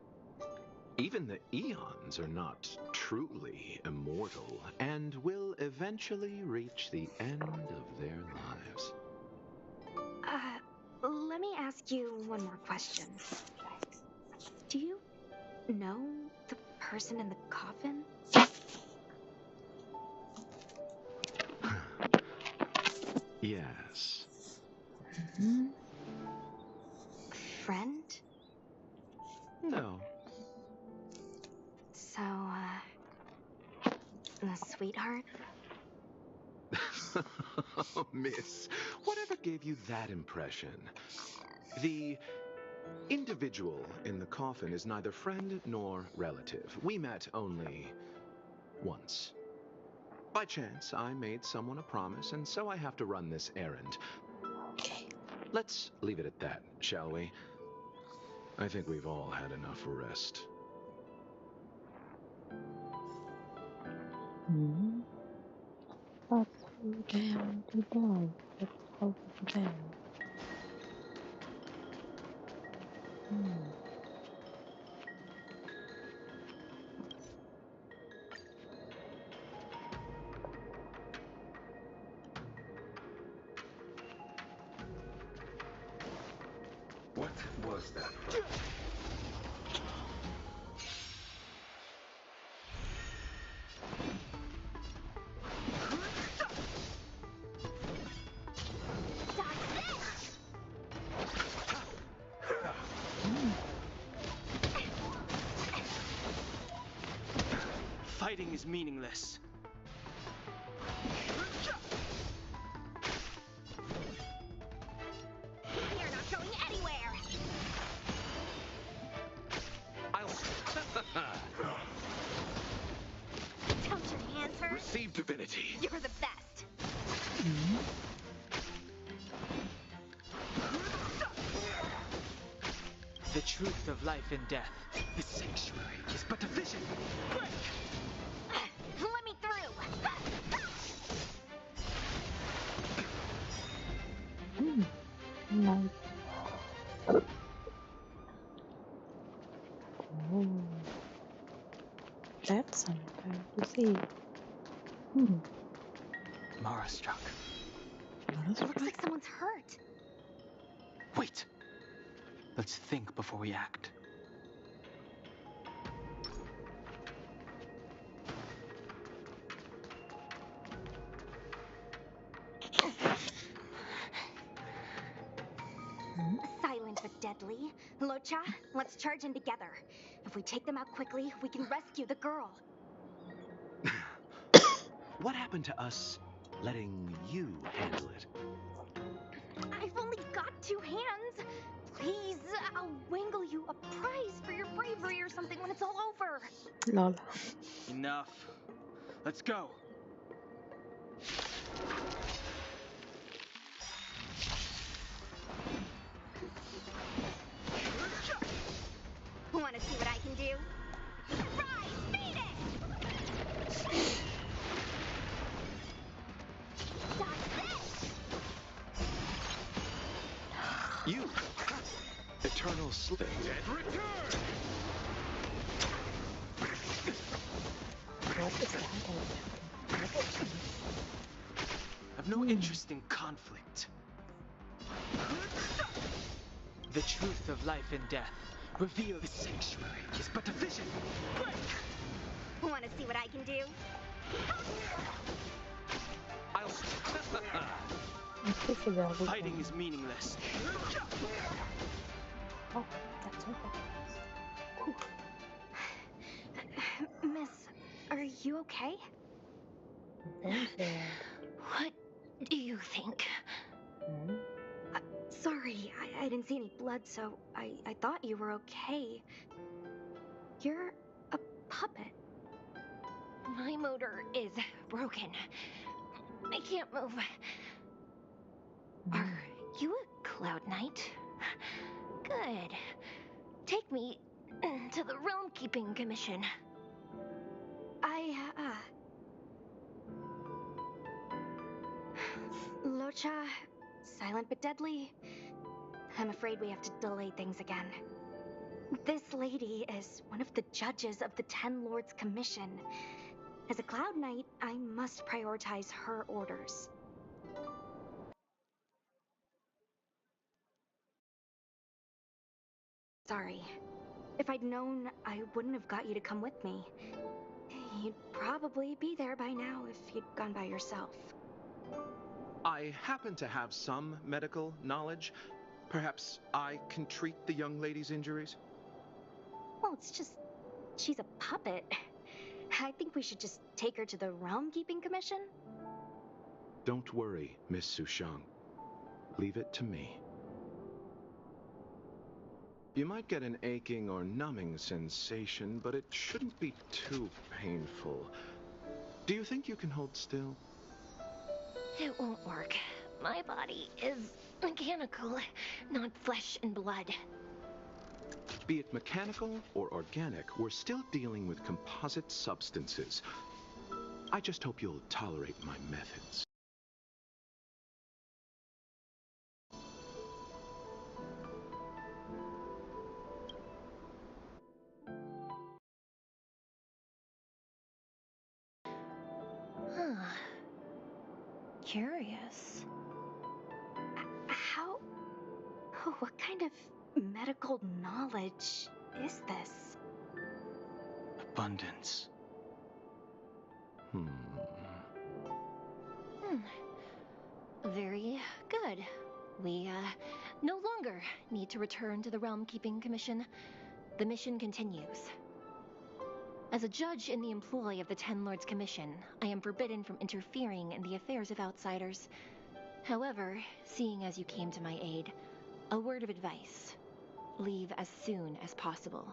Even the Eons are not truly immortal and will eventually reach the end of their lives. Let me ask you one more question. Do you know the person in the coffin? Yes. Friend? No. So, a sweetheart? Oh, miss, whatever gave you that impression? The individual in the coffin is neither friend nor relative. We met only once. By chance, I made someone a promise, and so I have to run this errand. Let's leave it at that, shall we? I think we've all had enough rest. Let's go down to down. Let's go down. us then. Fighting is meaningless. You're not going anywhere! Don't your hands hurt? Receive divinity. You're the best! The truth of life and death. The sanctuary is but a vision. Break! Let me through! Nice. Oh. That's something to see. Mara struck. Looks like someone's hurt. Wait! Let's think before we act. Silent but deadly. Locha, let's charge in together. If we take them out quickly, we can rescue the girl. What happened to us letting you handle it? I've only got 2 hands. Please, I'll wangle you a prize for your bravery or something when it's all over. Lol. Enough. Let's go. Want to see what I can do? Rise, beat it! Dodge this! You! Eternal Slip. Dead return! I've no interest in conflict. The truth of life and death. Reveal the sanctuary is but a vision. Break! Want to see what I can do? Fighting is meaningless. Oh, that's okay. Miss, are you okay? What do you think? Sorry, I didn't see any blood, so I thought you were okay. You're a puppet. My motor is broken. I can't move. Are you a Cloud Knight? Good. Take me to the Realm Keeping Commission. Locha, silent but deadly. I'm afraid we have to delay things again. This lady is one of the judges of the 10 Lords Commission. As a Cloud Knight, I must prioritize her orders. Sorry. If I'd known, I wouldn't have got you to come with me. You'd probably be there by now if you'd gone by yourself. I happen to have some medical knowledge. Perhaps I can treat the young lady's injuries? Well, it's just... she's a puppet. I think we should just take her to the Realm Keeping Commission. Don't worry, Miss Sushang. Leave it to me. You might get an aching or numbing sensation, but it shouldn't be too painful. Do you think you can hold still? It won't work. My body is mechanical, not flesh and blood. Be it mechanical or organic, we're still dealing with composite substances. I just hope you'll tolerate my methods. Huh. Curious. How... what kind of medical knowledge is this? Abundance. Very good. We, no longer need to return to the Realm Keeping Commission. The mission continues. As a judge in the employ of the Ten Lords Commission, I am forbidden from interfering in the affairs of outsiders. However, seeing as you came to my aid, a word of advice. Leave as soon as possible.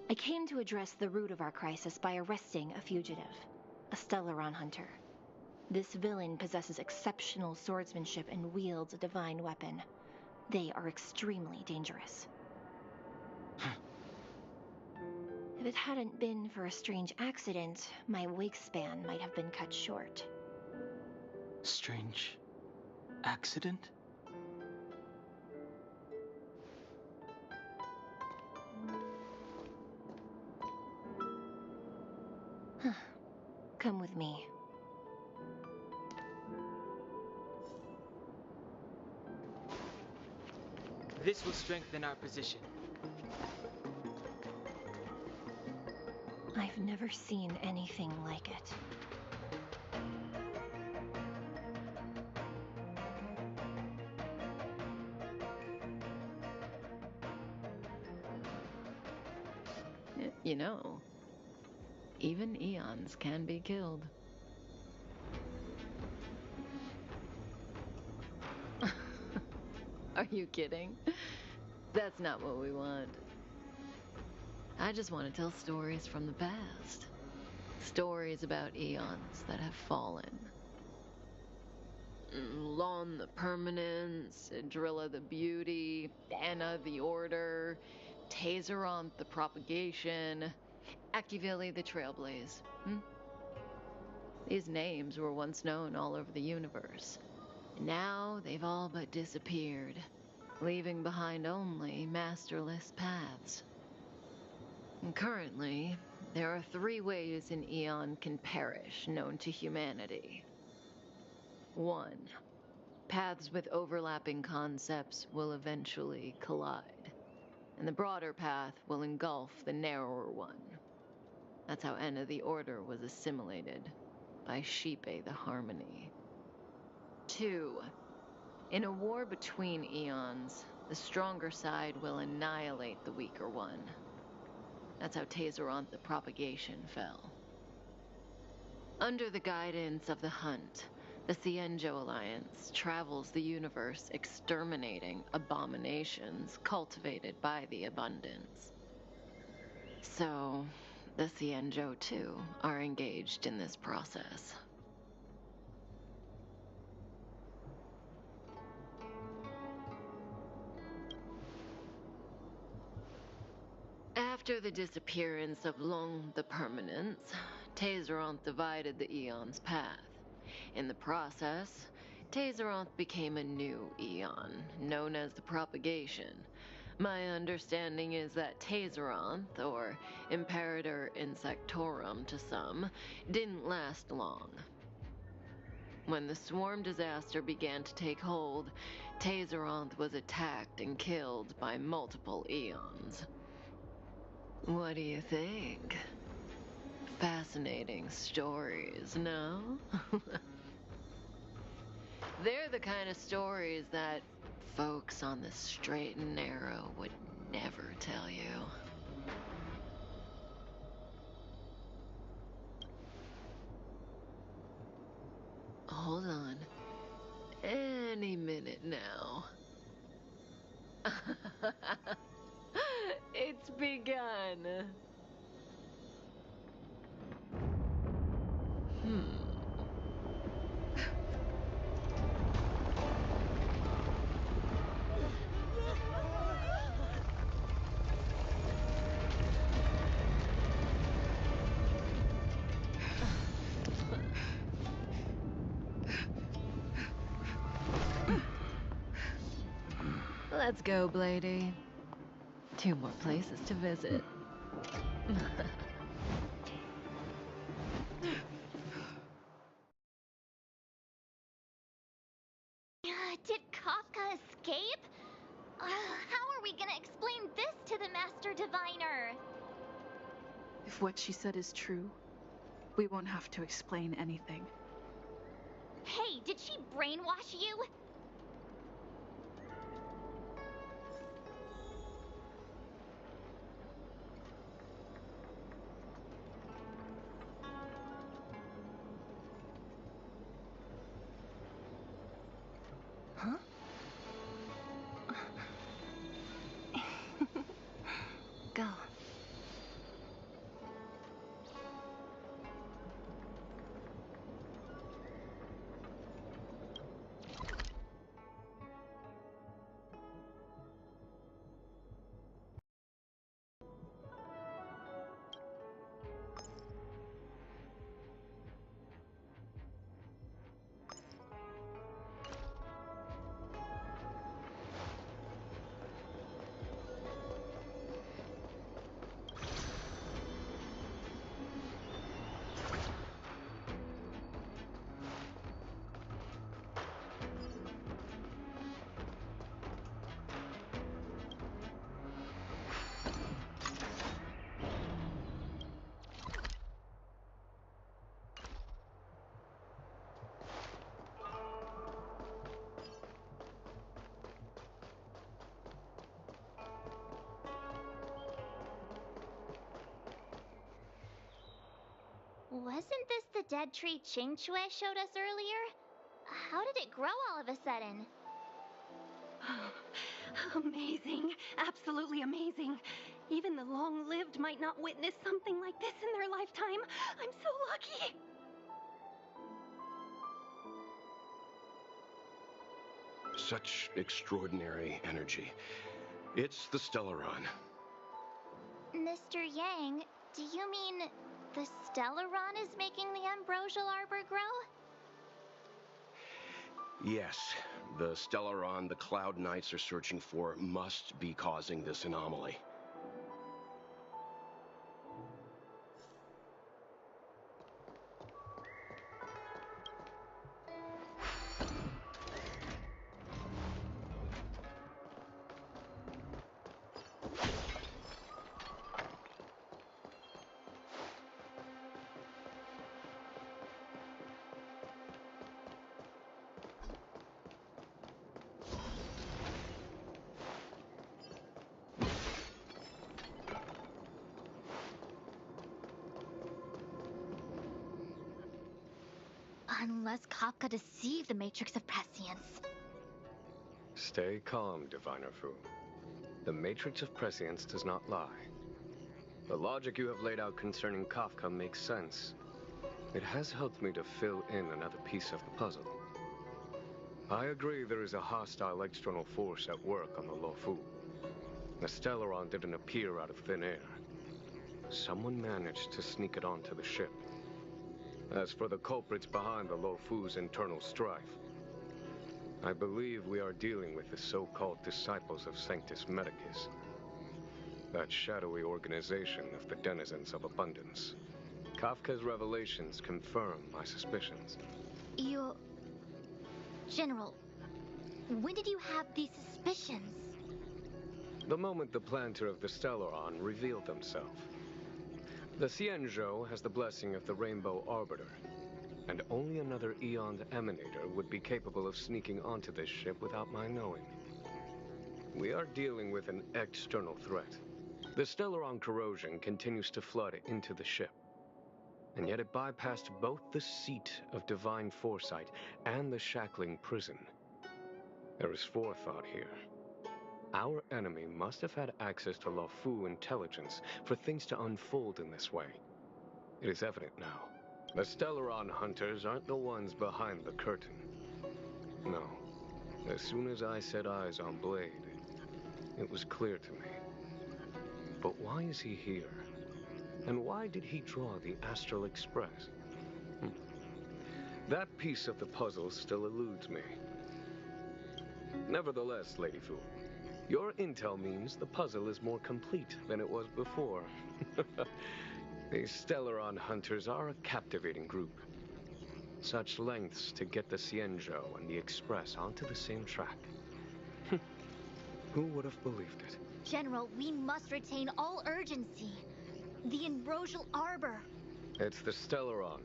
I came to address the root of our crisis by arresting a fugitive, a Stellaron hunter. This villain possesses exceptional swordsmanship and wields a divine weapon. They are extremely dangerous. If it hadn't been for a strange accident, my wingspan might have been cut short. Strange accident? Come with me. This will strengthen our position. I've never seen anything like it. You know, even eons can be killed. Are you kidding? That's not what we want. I just want to tell stories from the past. Stories about eons that have fallen. Lon the Permanence, Drilla the Beauty, Anna the Order, Tazeronth the Propagation, Akivili the Trailblaze. These names were once known all over the universe. Now they've all but disappeared, leaving behind only masterless paths. And currently, there are 3 ways an eon can perish known to humanity. 1. Paths with overlapping concepts will eventually collide, and the broader path will engulf the narrower one. That's how Enna the Order was assimilated by Sheepe the Harmony. 2. In a war between eons, the stronger side will annihilate the weaker one. That's how Tazeronth the Propagation fell. Under the guidance of the Hunt, the Cienjo Alliance travels the universe exterminating abominations cultivated by the Abundance. So, the Cienjo, too, are engaged in this process. After the disappearance of Long the Permanence, Tazeronth divided the eon's path. In the process, Tazeronth became a new eon, known as the Propagation. My understanding is that Tazeronth, or Imperator Insectorum to some, didn't last long. When the swarm disaster began to take hold, Tazeronth was attacked and killed by multiple eons. What do you think? Fascinating stories, no? They're the kind of stories that folks on the straight and narrow would never tell you. Hold on. Any minute now. It's begun. Let's go, Blady. 2 more places to visit. Did Kafka escape? How we gonna explain this to the Master Diviner? If what she said is true, we won't have to explain anything. Hey, did she brainwash you? Huh? Go. Wasn't this the dead tree Qingque showed us earlier? How did it grow all of a sudden? Amazing. Absolutely amazing. Even the long-lived might not witness something like this in their lifetime. I'm so lucky. Such extraordinary energy. It's the Stellaron. Mr. Yang, do you mean the Stellaron is making the ambrosial arbor grow? Yes, the Stellaron the Cloud Knights are searching for must be causing this anomaly. Unless Kafka deceived the Matrix of Prescience. Stay calm, Diviner Fu. The Matrix of Prescience does not lie. The logic you have laid out concerning Kafka makes sense. It has helped me to fill in another piece of the puzzle. I agree there is a hostile external force at work on the Luofu. The Stellaron didn't appear out of thin air. Someone managed to sneak it onto the ship. As for the culprits behind the Luofu's internal strife, I believe we are dealing with the so-called disciples of Sanctus Medicus. That shadowy organization of the denizens of abundance. Kafka's revelations confirm my suspicions. General, when did you have these suspicions? The moment the planter of the Stellaron revealed himself. The Xianzhou has the blessing of the Rainbow Arbiter, and only another Eon's Emanator would be capable of sneaking onto this ship without my knowing. We are dealing with an external threat. The Stellaron corrosion continues to flood into the ship, and yet it bypassed both the seat of divine foresight and the shackling prison. There is forethought here. Our enemy must have had access to Luofu intelligence for things to unfold in this way. It is evident now. The Stellaron hunters aren't the ones behind the curtain. No. As soon as I set eyes on Blade, it was clear to me. But why is he here? And why did he draw the Astral Express? That piece of the puzzle still eludes me. Nevertheless, Lady Fu, your intel means the puzzle is more complete than it was before. These Stellaron hunters are a captivating group. Such lengths to get the Xianzhou and the Express onto the same track. Who would have believed it? General, we must retain all urgency. The Ambrosial Arbor. It's the Stellaron.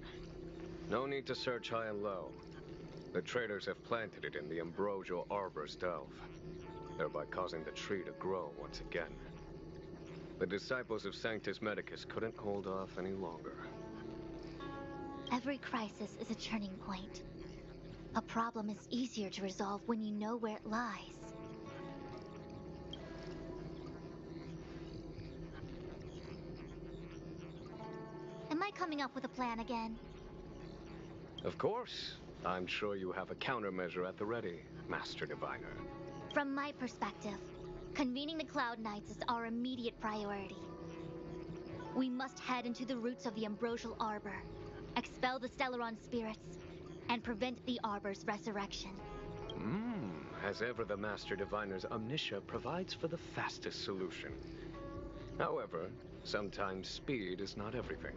No need to search high and low. The traders have planted it in the Ambrosial Arbor's delve, thereby causing the tree to grow once again. The disciples of Sanctus Medicus couldn't hold off any longer. Every crisis is a turning point. A problem is easier to resolve when you know where it lies. Am I coming up with a plan again? Of course. I'm sure you have a countermeasure at the ready, Master Diviner. From my perspective, convening the Cloud Knights is our immediate priority. We must head into the roots of the Ambrosial Arbor, expel the Stellaron spirits, and prevent the Arbor's resurrection. As ever, the Master Diviner's omniscia provides for the fastest solution. However, sometimes speed is not everything.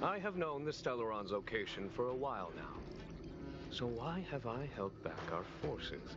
I have known the Stellaron's location for a while now. So why have I held back our forces?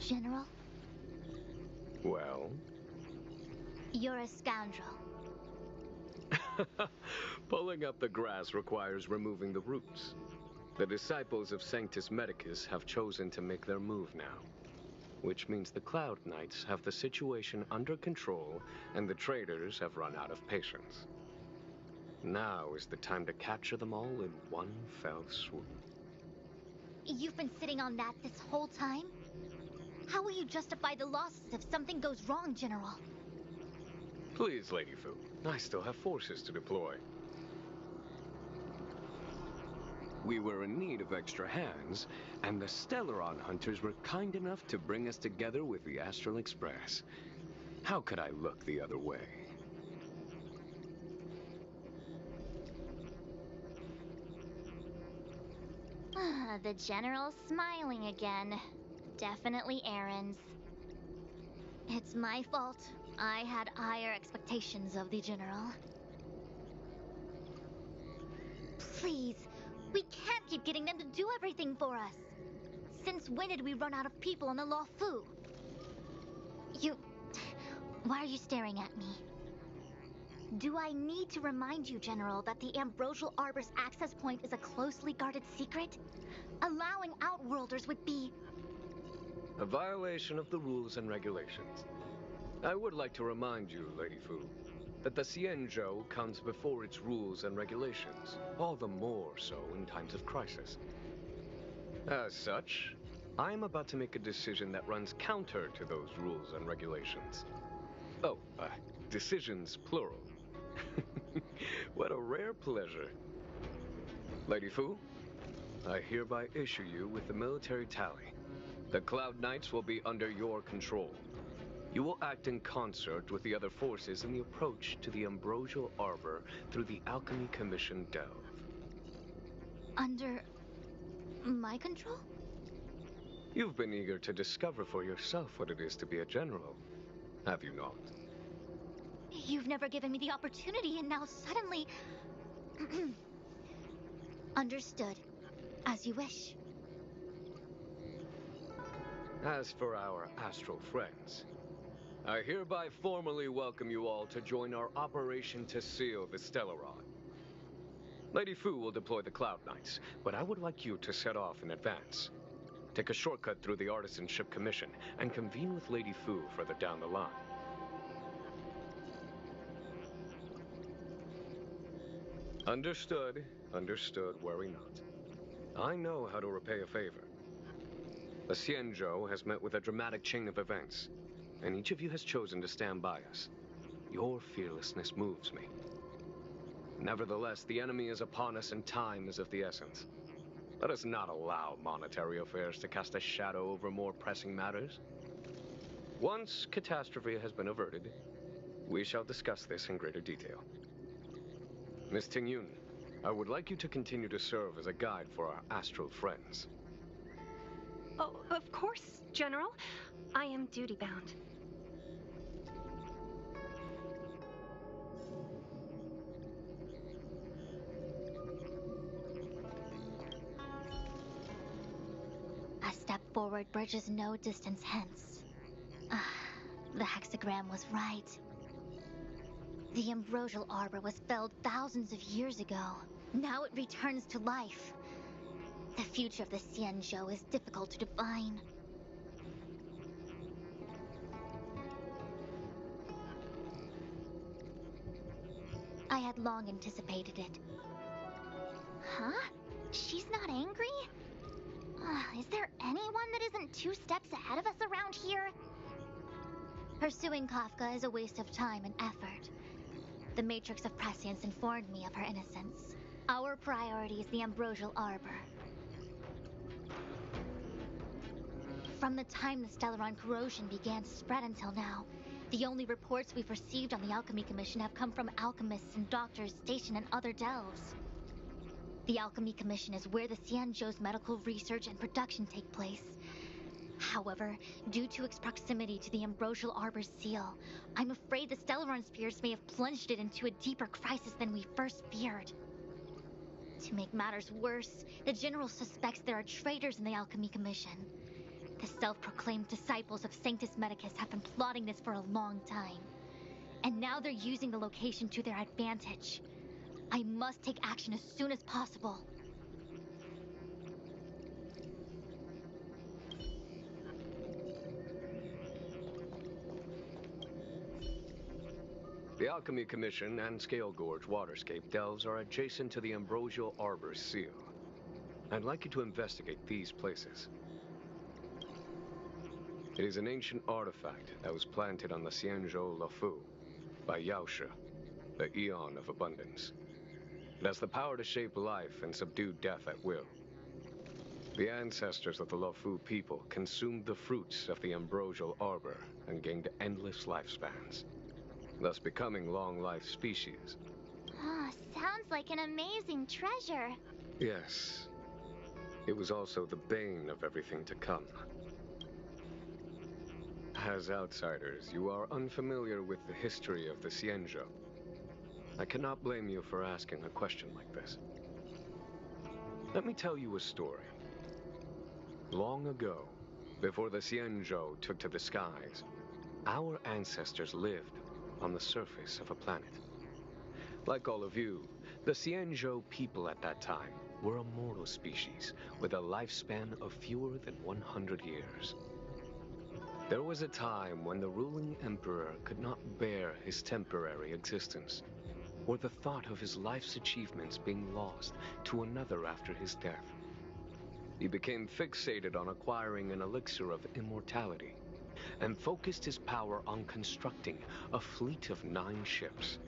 General, Well? you're a scoundrel. Pulling up the grass requires removing the roots. The disciples of Sanctus Medicus have chosen to make their move now, which means the Cloud Knights have the situation under control and the traitors have run out of patience. Now is the time to capture them all in one fell swoop. You've been sitting on that this whole time? How will you justify the losses if something goes wrong, General? Please, Lady Fu, I still have forces to deploy. We were in need of extra hands, and the Stellaron hunters were kind enough to bring us together with the Astral Express. How could I look the other way? The General's smiling again. Definitely Aaron's. It's my fault. I had higher expectations of the General. Please, we can't keep getting them to do everything for us. Since when did we run out of people on the Law Fu? Why are you staring at me? Do I need to remind you, General, that the Ambrosial Arbor's access point is a closely guarded secret? Allowing Outworlders would be... a violation of the rules and regulations. I would like to remind you, Lady Fu, that the Xianzhou comes before its rules and regulations, all the more so in times of crisis. As such, I am about to make a decision that runs counter to those rules and regulations. Oh, decisions plural. What a rare pleasure. Lady Fu, I hereby issue you with the military tally. The Cloud Knights will be under your control. You will act in concert with the other forces in the approach to the Ambrosial Arbor through the Alchemy Commission delve. Under... my control? You've been eager to discover for yourself what it is to be a general, have you not? You've never given me the opportunity, and now suddenly... Understood. As you wish. As for our astral friends, I hereby formally welcome you all to join our operation to seal the Stellaron. Lady Fu will deploy the Cloud Knights, but I would like you to set off in advance. Take a shortcut through the Artisanship Commission and convene with Lady Fu further down the line. Understood. Understood. Worry not. I know how to repay a favor. The Xianzhou has met with a dramatic chain of events, and each of you has chosen to stand by us. Your fearlessness moves me. Nevertheless, the enemy is upon us and time is of the essence. Let us not allow monetary affairs to cast a shadow over more pressing matters. Once catastrophe has been averted, we shall discuss this in greater detail. Miss Tingyun, I would like you to continue to serve as a guide for our astral friends. Oh, of course, General. I am duty-bound. A step forward bridges no distance hence. The hexagram was right. The Ambrosial Arbor was felled thousands of years ago. Now it returns to life. The future of the Xianzhou is difficult to define. I had long anticipated it. Huh? She's not angry? Is there anyone that isn't 2 steps ahead of us around here? Pursuing Kafka is a waste of time and effort. The Matrix of Prescience informed me of her innocence. Our priority is the Ambrosial Arbor. From the time the Stellaron corrosion began to spread until now, the only reports we've received on the Alchemy Commission have come from alchemists and doctors stationed in other delves. The Alchemy Commission is where the Xianzhou's medical research and production take place. However, due to its proximity to the Ambrosial Arbor's seal, I'm afraid the Stellaron spirits may have plunged it into a deeper crisis than we first feared. To make matters worse, the General suspects there are traitors in the Alchemy Commission. The self-proclaimed disciples of Sanctus Medicus have been plotting this for a long time. And now they're using the location to their advantage. I must take action as soon as possible. The Alchemy Commission and Scale Gorge Waterscape delves are adjacent to the Ambrosial Arbor Seal. I'd like you to investigate these places. It is an ancient artifact that was planted on the Xianzhou Luofu by Yaoshe, the Eon of Abundance. It has the power to shape life and subdue death at will. The ancestors of the Luofu people consumed the fruits of the Ambrosial Arbor and gained endless lifespans, thus becoming long-life species. Ah, sounds like an amazing treasure. Yes. It was also the bane of everything to come. As outsiders, you are unfamiliar with the history of the Xianzhou. I cannot blame you for asking a question like this. Let me tell you a story. Long ago, before the Xianzhou took to the skies, our ancestors lived on the surface of a planet. Like all of you, the Xianzhou people at that time were a mortal species with a lifespan of fewer than 100 years. There was a time when the ruling emperor could not bear his temporary existence, or the thought of his life's achievements being lost to another after his death. He became fixated on acquiring an elixir of immortality, and focused his power on constructing a fleet of 9 ships.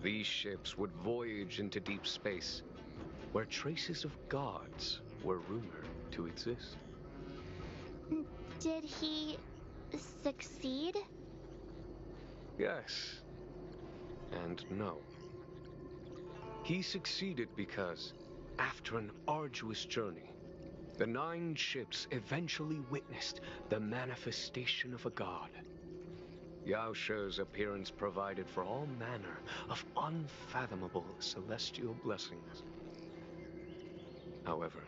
These ships would voyage into deep space, where traces of gods were rumored to exist. Did he succeed? Yes. And no. He succeeded because, after an arduous journey, the 9 ships eventually witnessed the manifestation of a god. Yaoshe's appearance provided for all manner of unfathomable celestial blessings. However,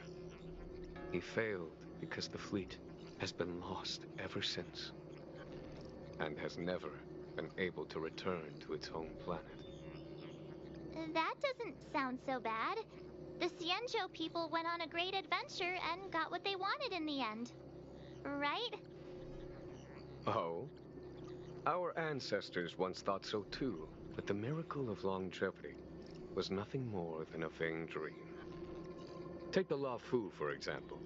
he failed because the fleet has been lost ever since, and has never been able to return to its home planet. That doesn't sound so bad. The Xianzhou people went on a great adventure and got what they wanted in the end. Right? Oh? Our ancestors once thought so too, but the miracle of longevity was nothing more than a vain dream. Take the Luofu, for example.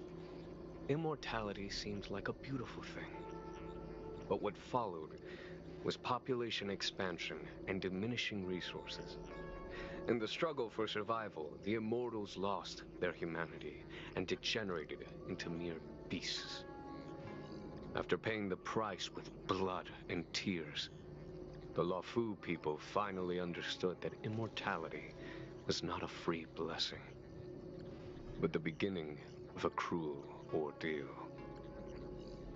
Immortality seemed like a beautiful thing. But what followed was population expansion and diminishing resources. In the struggle for survival, the immortals lost their humanity and degenerated into mere beasts. After paying the price with blood and tears, the Luofu people finally understood that immortality was not a free blessing, but the beginning of a cruel ordeal.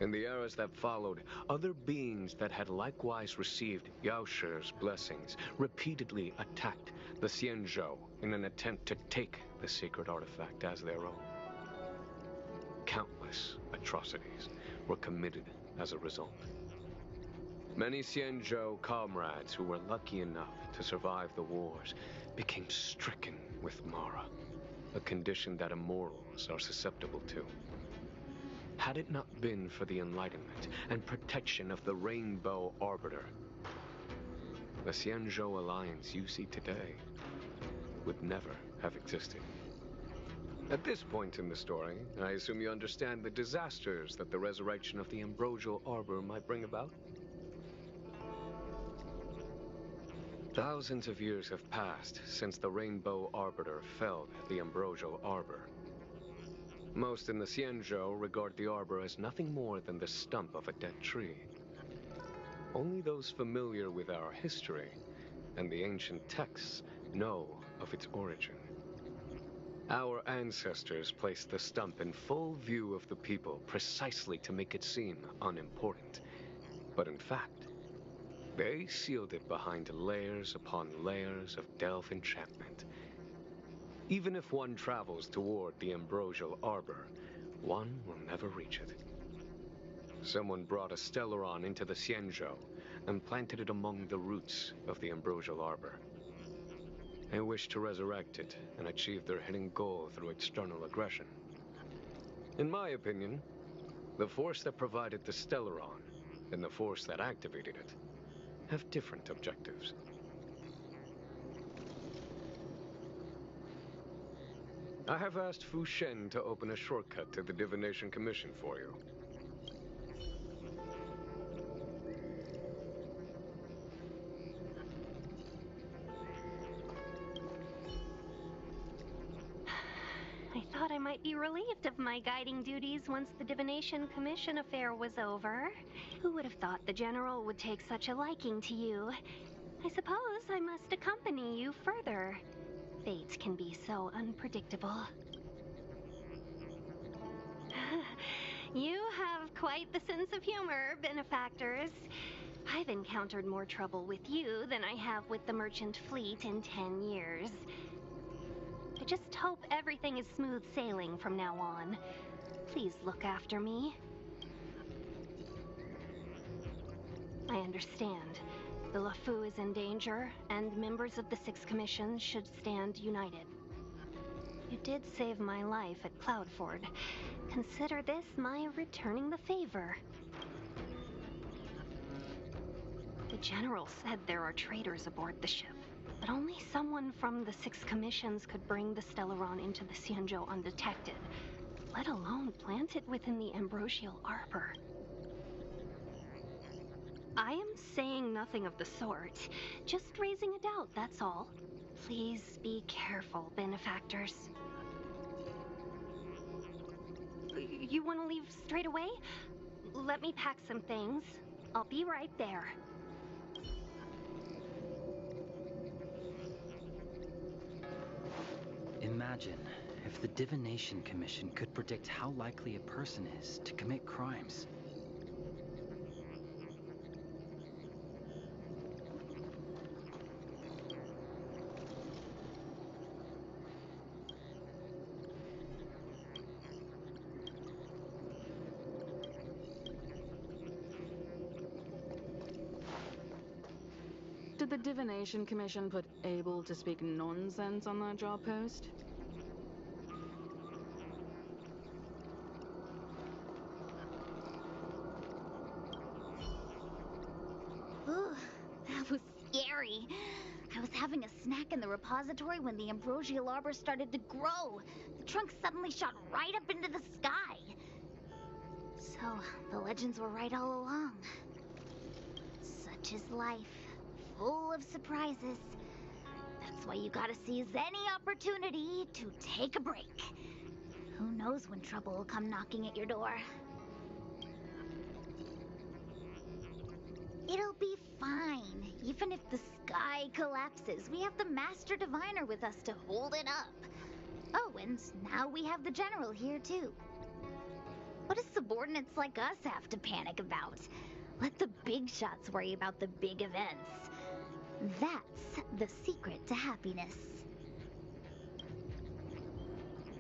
In the eras that followed, other beings that had likewise received Yaoshe's blessings repeatedly attacked the Xianzhou in an attempt to take the sacred artifact as their own. Countless atrocities were committed as a result. Many Xianzhou comrades who were lucky enough to survive the wars became stricken with Mara, a condition that immortals are susceptible to. Had it not been for the enlightenment and protection of the Rainbow Arbiter, the Xianzhou Alliance you see today would never have existed. At this point in the story, I assume you understand the disasters that the resurrection of the Ambrosial Arbor might bring about? Thousands of years have passed since the Rainbow Arbiter felled the Ambrosial Arbor. Most in the Xianzhou regard the arbor as nothing more than the stump of a dead tree. Only those familiar with our history and the ancient texts know of its origin. Our ancestors placed the stump in full view of the people precisely to make it seem unimportant. But in fact, they sealed it behind layers upon layers of delve enchantment. Even if one travels toward the Ambrosial Arbor, one will never reach it. Someone brought a Stellaron into the Xianzhou and planted it among the roots of the Ambrosial Arbor. They wish to resurrect it and achieve their hidden goal through external aggression. In my opinion, the force that provided the Stellaron and the force that activated it have different objectives. I have asked Fu Shen to open a shortcut to the Divination Commission for you. I thought I might be relieved of my guiding duties once the Divination Commission affair was over. Who would have thought the General would take such a liking to you? I suppose I must accompany you further. Fate can be so unpredictable. You have quite the sense of humor, benefactors. I've encountered more trouble with you than I have with the merchant fleet in 10 years. I just hope everything is smooth sailing from now on. Please look after me. I understand. The LeFou is in danger, and members of the Sixth Commission should stand united. You did save my life at Cloudford. Consider this my returning the favor. The General said there are traitors aboard the ship, but only someone from the Six Commissions could bring the Stellaron into the Xianzhou undetected, let alone plant it within the Ambrosial Arbor. I am saying nothing of the sort, just raising a doubt, that's all. Please be careful, benefactors. You want to leave straight away? Let me pack some things. I'll be right there. Imagine if the Divination Commission could predict how likely a person is to commit crimes. Did the Divination Commission put able to speak nonsense on that job post? Ooh, that was scary. I was having a snack in the repository when the Ambrosial Arbor started to grow. The trunk suddenly shot right up into the sky. So, the legends were right all along. Such is life. Full of surprises. That's why you gotta seize any opportunity to take a break. Who knows when trouble will come knocking at your door? It'll be fine. Even if the sky collapses, we have the Master Diviner with us to hold it up. Oh, and now we have the General here too. What do subordinates like us have to panic about? Let the big shots worry about the big events. That's the secret to happiness.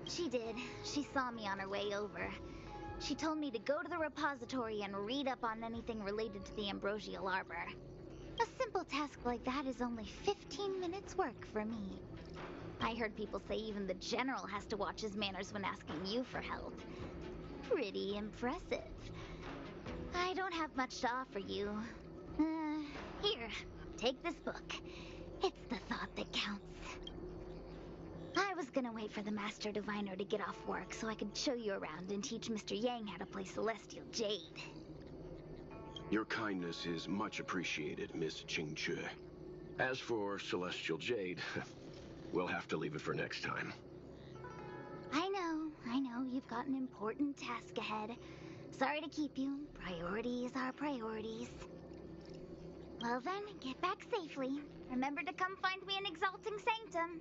She did. She saw me on her way over. She told me to go to the repository and read up on anything related to the Ambrosial Arbor. A simple task like that is only 15 minutes work for me. I heard people say even the General has to watch his manners when asking you for help. Pretty impressive. I don't have much to offer you. Here, take this book. It's the thought that counts. I was gonna wait for the Master Diviner to get off work so I could show you around and teach Mr. Yang how to play Celestial Jade. Your kindness is much appreciated, Miss Qingque. As for Celestial Jade, we'll have to leave it for next time. I know, you've got an important task ahead. Sorry to keep you. Priorities are priorities. Well then, get back safely. Remember to come find me in Exalting Sanctum.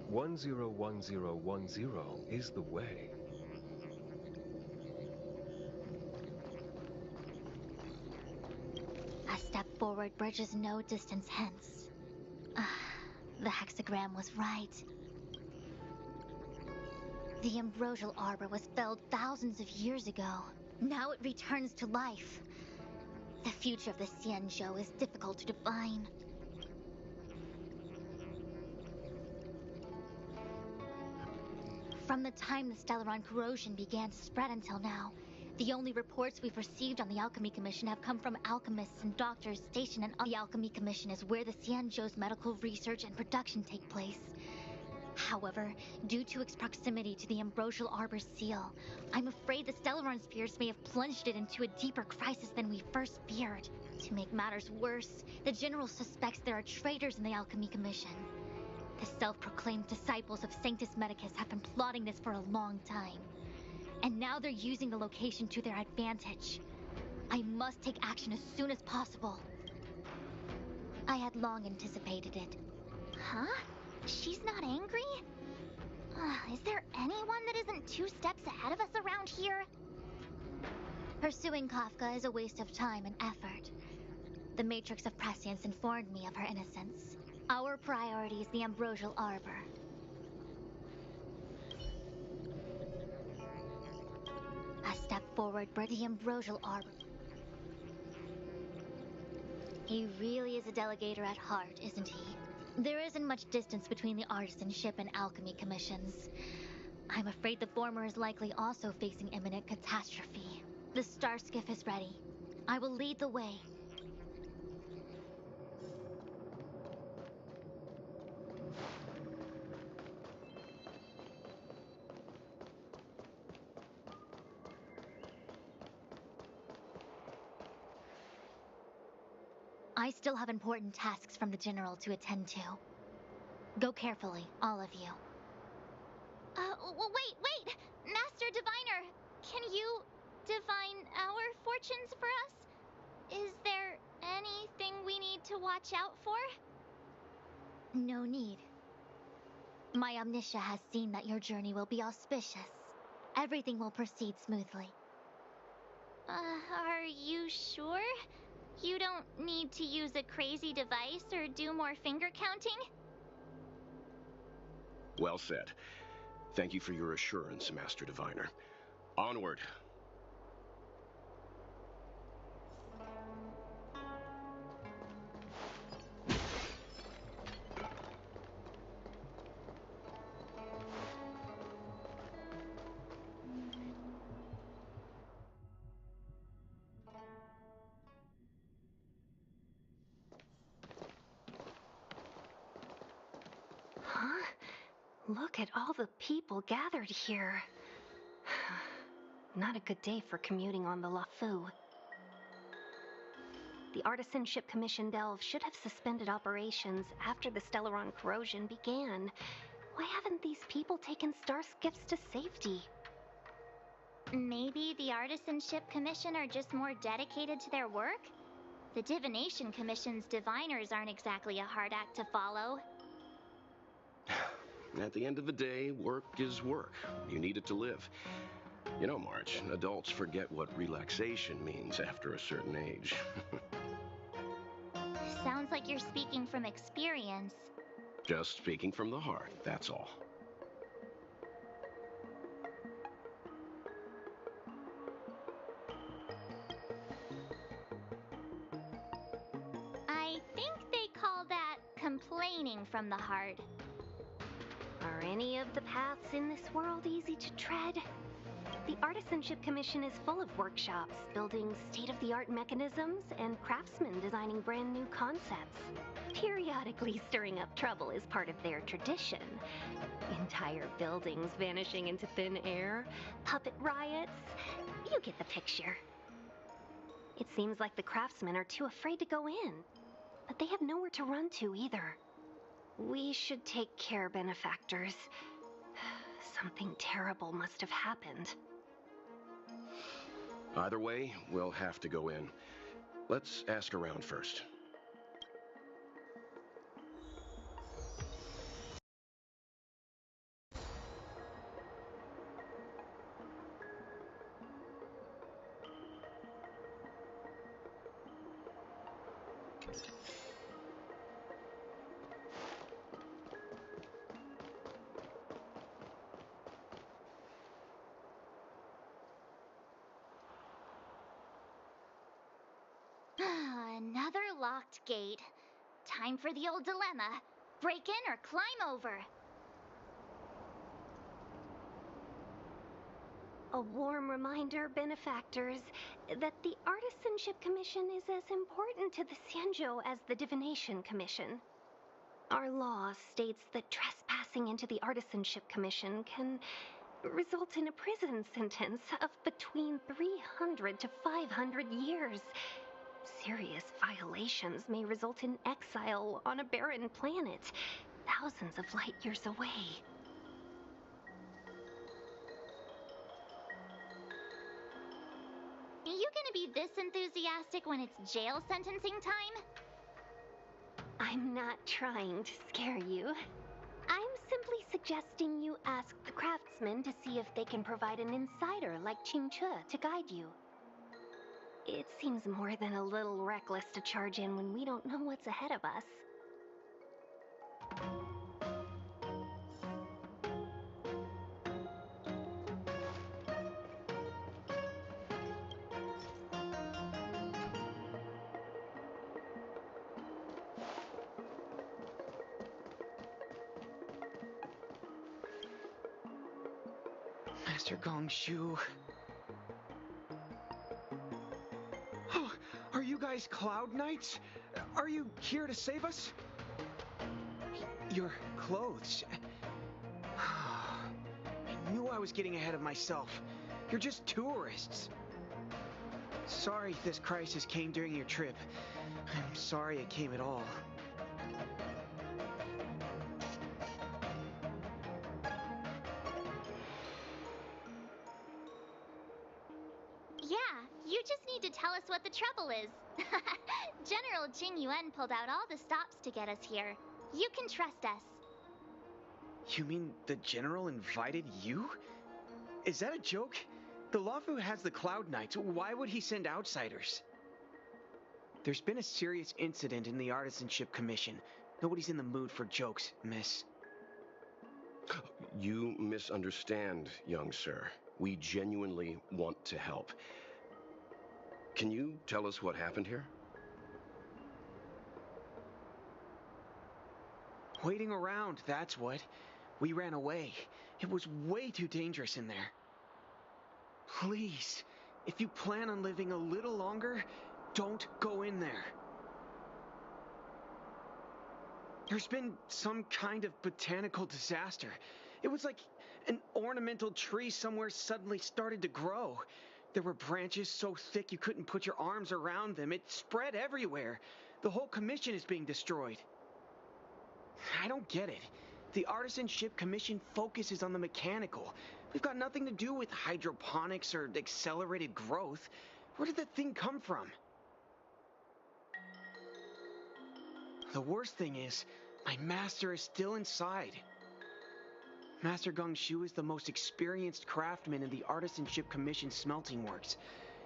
One 101010 is the way. forward bridge is no distance hence. The hexagram was right. The ambrosial arbor was felled thousands of years ago. Now it returns to life. The future of the Xianzhou is difficult to define. From the time the Stellaron corrosion began to spread until now, the only reports we've received on the Alchemy Commission have come from alchemists and doctors stationed in the Alchemy Commission is where the Xianzhou's medical research and production take place. However, due to its proximity to the ambrosial arbor's seal, I'm afraid the Stellaron spheres may have plunged it into a deeper crisis than we first feared. To make matters worse, the General suspects there are traitors in the Alchemy Commission. The self-proclaimed disciples of Sanctus Medicus have been plotting this for a long time. And now they're using the location to their advantage. I must take action as soon as possible. I had long anticipated it. Huh? She's not angry? Is there anyone that isn't 2 steps ahead of us around here? Pursuing Kafka is a waste of time and effort. The Matrix of Prescience informed me of her innocence. Our priority is the ambrosial arbor. A step forward, but the ambrosial arbor. He really is a delegator at heart, isn't he? There isn't much distance between the artisanship and alchemy commissions. I'm afraid the former is likely also facing imminent catastrophe. The star skiff is ready. I will lead the way. I still have important tasks from the General to attend to. Go carefully, all of you. Wait! Master Diviner, can you divine our fortunes for us? Is there anything we need to watch out for? No need. My Omniscia has seen that your journey will be auspicious. Everything will proceed smoothly. Are you sure? You don't need to use a crazy device or do more finger counting? Well said. Thank you for your assurance, Master Diviner. Onward. Huh? Look at all the people gathered here. Not a good day for commuting on the LaFu. The Artisanship Commission Delve should have suspended operations after the Stellaron corrosion began. Why haven't these people taken star skiffs to safety? Maybe the Artisanship Commission are just more dedicated to their work? The Divination Commission's diviners aren't exactly a hard act to follow. At the end of the day, work is work. You need it to live. You know, March, adults forget what relaxation means after a certain age. Sounds like you're speaking from experience. Just speaking from the heart, that's all. I think they call that complaining from the heart. Are any of the paths in this world easy to tread? The Artisanship Commission is full of workshops, building state-of-the-art mechanisms, and craftsmen designing brand new concepts. Periodically stirring up trouble is part of their tradition. Entire buildings vanishing into thin air, puppet riots. You get the picture. It seems like the craftsmen are too afraid to go in, but they have nowhere to run to either. We should take care, benefactors. Something terrible must have happened. Either way, we'll have to go in. Let's ask around first. Another locked gate. Time for the old dilemma. Break in or climb over? A warm reminder, benefactors, that the Artisanship Commission is as important to the Xianzhou as the Divination Commission. Our law states that trespassing into the Artisanship Commission can result in a prison sentence of between 300 to 500 years. Serious violations may result in exile on a barren planet, thousands of light years away. Are you gonna be this enthusiastic when it's jail sentencing time? I'm not trying to scare you. I'm simply suggesting you ask the craftsmen to see if they can provide an insider like Qingche to guide you. It seems more than a little reckless to charge in when we don't know what's ahead of us. Master Gongshu. Oh, are you guys Cloud Knights? Are you here to save us? Your clothes. I knew I was getting ahead of myself. You're just tourists. Sorry this crisis came during your trip. I'm sorry it came at all. Yeah, you just need to tell us what the trouble is. General Jing Yuan pulled out all the stops to get us here. You can trust us. You mean the General invited you? Is that a joke? The Luofu has the Cloud Knights. Why would he send outsiders? There's been a serious incident in the Artisanship Commission. Nobody's in the mood for jokes, miss. You misunderstand, young sir. We genuinely want to help. Can you tell us what happened here? Waiting around, that's what. We ran away. It was way too dangerous in there. Please, if you plan on living a little longer, don't go in there. There's been some kind of botanical disaster. It was like an ornamental tree somewhere suddenly started to grow. There were branches so thick you couldn't put your arms around them. It spread everywhere. The whole commission is being destroyed. I don't get it. The Artisanship Commission focuses on the mechanical. We've got nothing to do with hydroponics or accelerated growth. Where did that thing come from? The worst thing is, my master is still inside. Master Gongshu is the most experienced craftsman in the Artisanship Commission smelting works.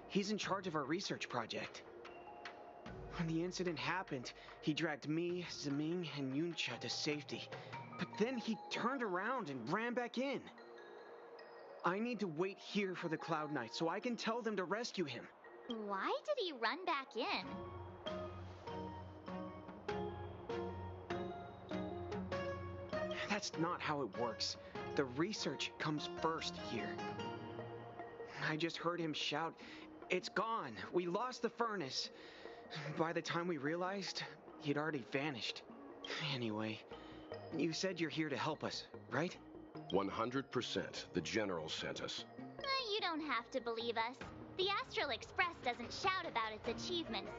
He's in charge of our research project. When the incident happened, he dragged me, Zeming, and Yuncha to safety. But then he turned around and ran back in. I need to wait here for the Cloud Knights so I can tell them to rescue him. Why did he run back in? That's not how it works. The research comes first here. I just heard him shout, "It's gone! We lost the furnace!" By the time we realized, he'd already vanished. Anyway, you said you're here to help us, right? 100%. The General sent us. You don't have to believe us. The Astral Express doesn't shout about its achievements.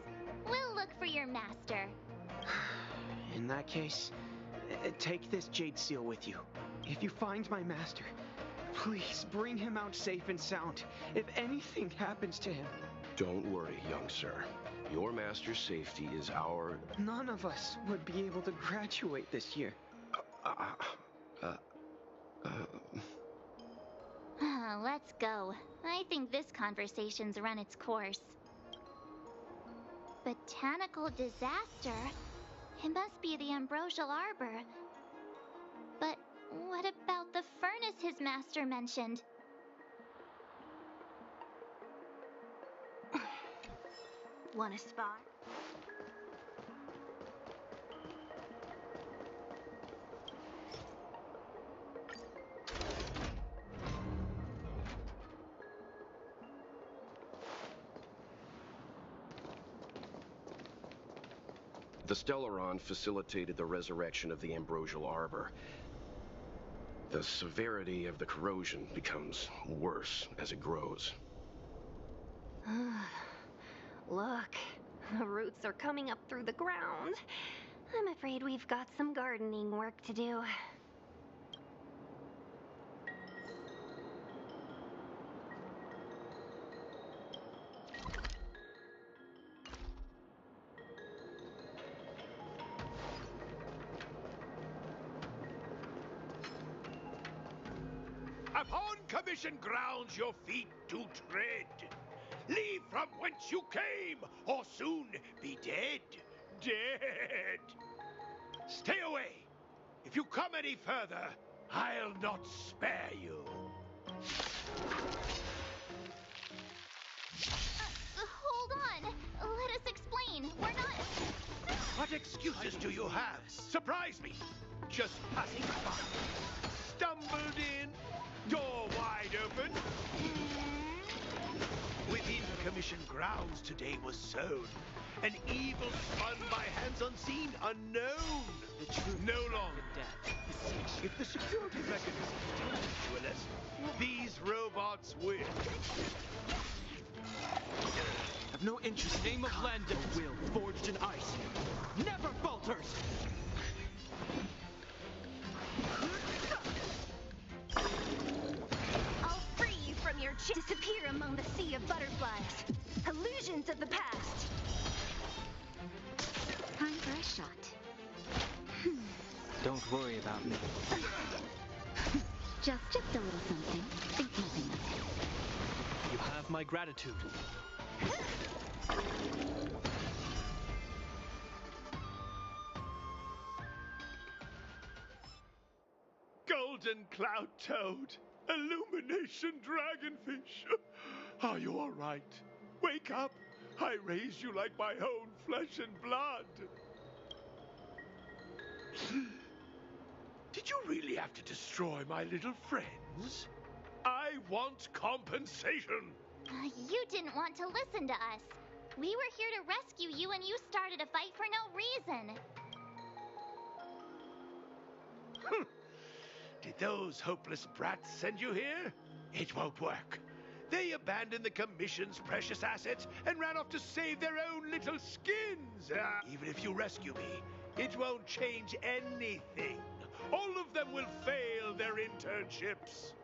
We'll look for your master. In that case, take this jade seal with you. If you find my master, please bring him out safe and sound. If anything happens to him... Don't worry, young sir. Your master's safety is our... None of us would be able to graduate this year. Let's go. I think this conversation's run its course. botanical disaster? It must be the ambrosial arbor. But what about the furnace his master mentioned? Want a spot? The Stellaron facilitated the resurrection of the ambrosial arbor. The severity of the corrosion becomes worse as it grows. Look, the roots are coming up through the ground. I'm afraid we've got some gardening work to do. Upon commission grounds your feet do tread. Leave from whence you came, or soon be dead. Dead. Stay away. If you come any further, I'll not spare you. Hold on. Let us explain. We're not... What excuses do you have? Surprise me. Just passing by. Stumbled in. Door wide open. Within commission grounds today was sown an evil spun by hands unseen, unknown. The truth no of longer death. If the security mechanism teaches you a lesson, these robots will. I've no interest in name of land of will forged in ice. Never falters! I'll free you from your disappear among the sea of butterflies. Illusions of the past. Time for a shot. Don't worry about me. Just a little something. Think nothing of it. You have my gratitude. Golden cloud toad, illumination dragonfish. Are you all right? Wake up. I raised you like my own flesh and blood. Did you really have to destroy my little friends? I want compensation. You didn't want to listen to us. We were here to rescue you and you started a fight for no reason. Did those hopeless brats send you here? It won't work. They abandoned the Commission's precious assets and ran off to save their own little skins. Even if you rescue me, it won't change anything. All of them will fail their internships.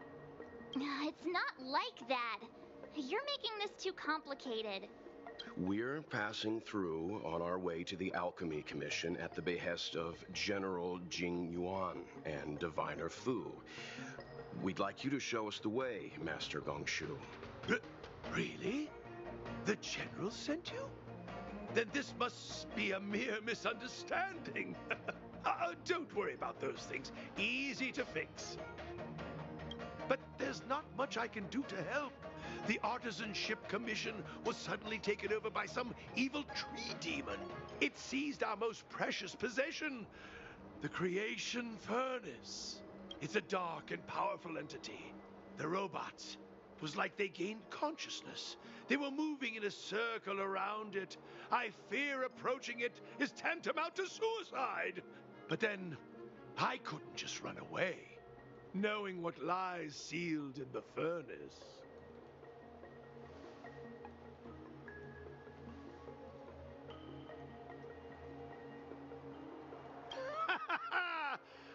It's not like that. You're making this too complicated. We're passing through on our way to the Alchemy Commission at the behest of General Jing Yuan and Diviner Fu. We'd like you to show us the way, Master Gongshu. Really? The General sent you? Then this must be a mere misunderstanding. Don't worry about those things. Easy to fix. But there's not much I can do to help. The Artisanship Commission was suddenly taken over by some evil tree demon. It seized our most precious possession, the Creation Furnace. It's a dark and powerful entity. The robots, it was like they gained consciousness. They were moving in a circle around it. I fear approaching it is tantamount to suicide. But then, I couldn't just run away, knowing what lies sealed in the furnace.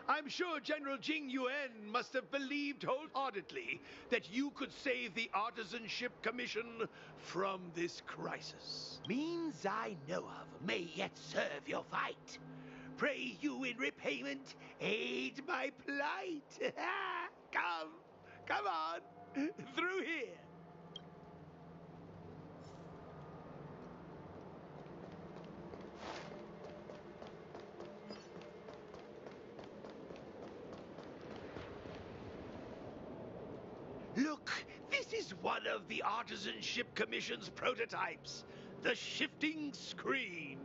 I'm sure General Jing Yuan must have believed wholeheartedly that you could save the Artisanship Commission from this crisis. Means I know of may yet serve your fight. Pray you in repayment aid my plight. Come on, through here. Look, this is one of the Artisanship Commission's prototypes. The shifting screen.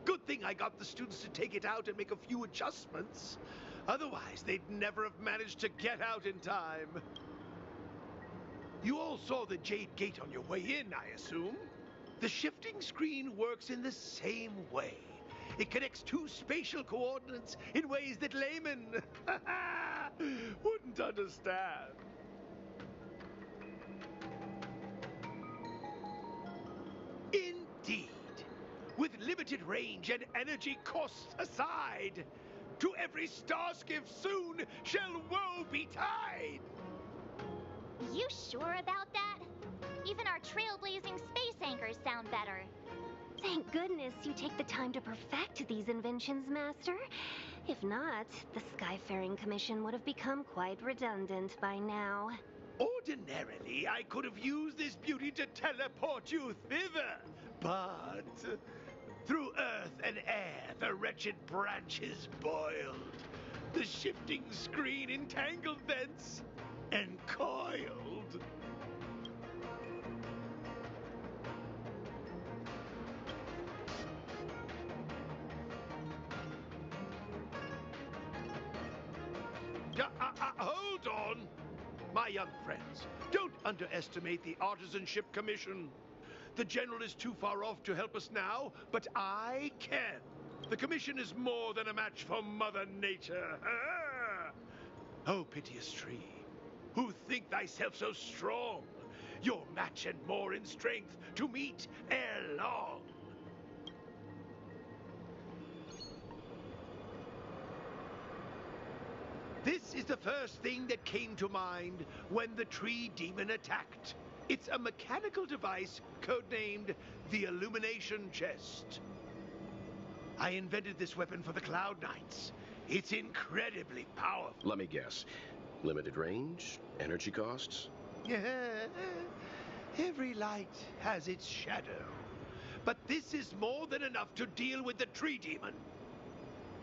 Good thing I got the students to take it out and make a few adjustments. Otherwise, they'd never have managed to get out in time. You all saw the Jade Gate on your way in, I assume? The shifting screen works in the same way. It connects two spatial coordinates in ways that laymen wouldn't understand. Indeed. With limited range and energy costs aside, to every star skiff soon shall woe betide. You sure about that? Even our trailblazing space anchors sound better. Thank goodness you take the time to perfect these inventions, Master. If not, the Skyfaring Commission would have become quite redundant by now. Ordinarily, I could have used this beauty to teleport you thither, but through earth and air, the wretched branches boiled. The shifting screen entangled thence and coiled. Hold on! My young friends, don't underestimate the Artisanship Commission. The General is too far off to help us now, but I can. The Commission is more than a match for Mother Nature. Oh, piteous tree, who think thyself so strong, your match and more in strength to meet ere long. This is the first thing that came to mind when the tree demon attacked. It's a mechanical device codenamed the Illumination Chest. I invented this weapon for the Cloud Knights. It's incredibly powerful. Let me guess. Limited range? Energy costs? Every light has its shadow. But this is more than enough to deal with the tree demon.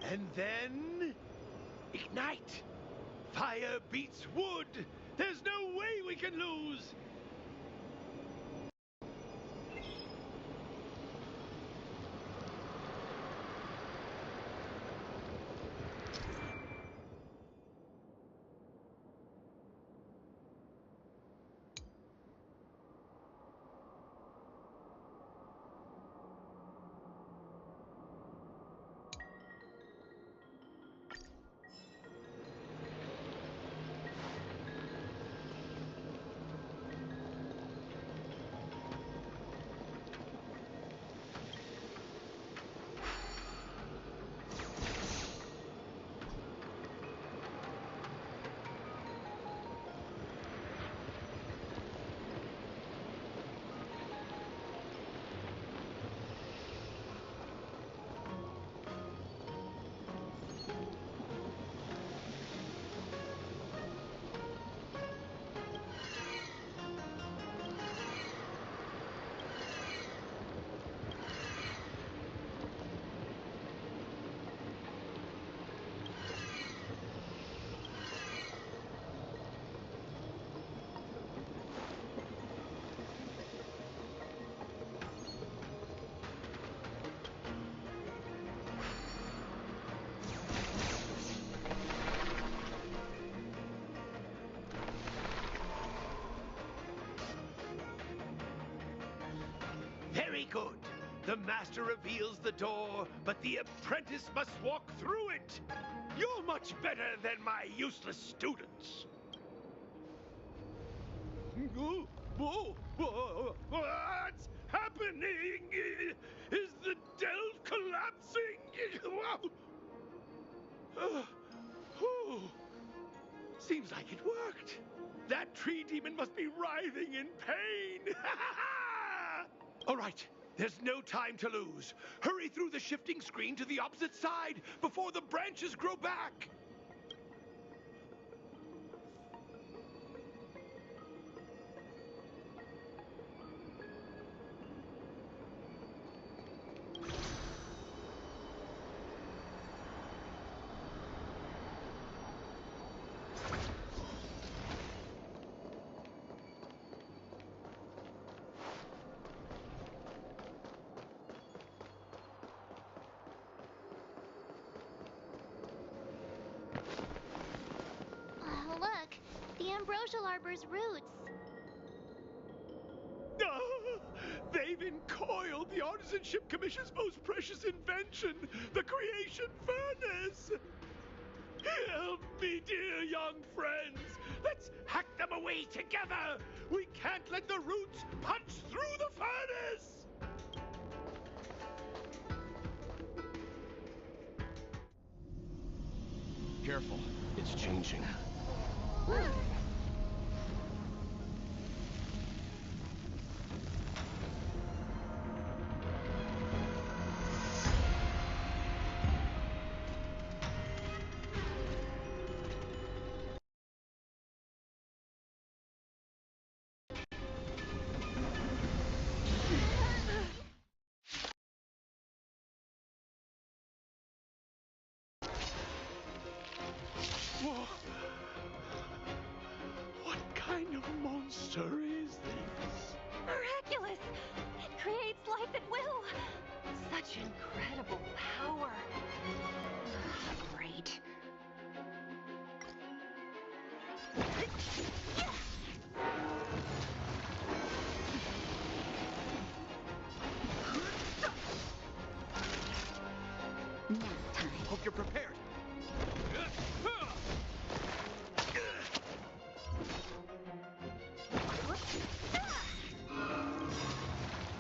And then... ignite! Fire beats wood! There's no way we can lose! Very good. The master reveals the door, but the apprentice must walk through it. You're much better than my useless students. What's happening? Is the delve collapsing? Seems like it worked. That tree demon must be writhing in pain. All right, there's no time to lose. Hurry through the shifting screen to the opposite side before the branches grow back. Ambrosial Arbor's roots. They've encoiled the Artisanship Commission's most precious invention, the Creation Furnace! Help me, dear young friends! Let's hack them away together! We can't let the roots punch through the furnace! Careful, it's changing. Whoa. What kind of monster is this? Miraculous! It creates life at will! Such incredible power! Great. Nap time. Hope you're prepared.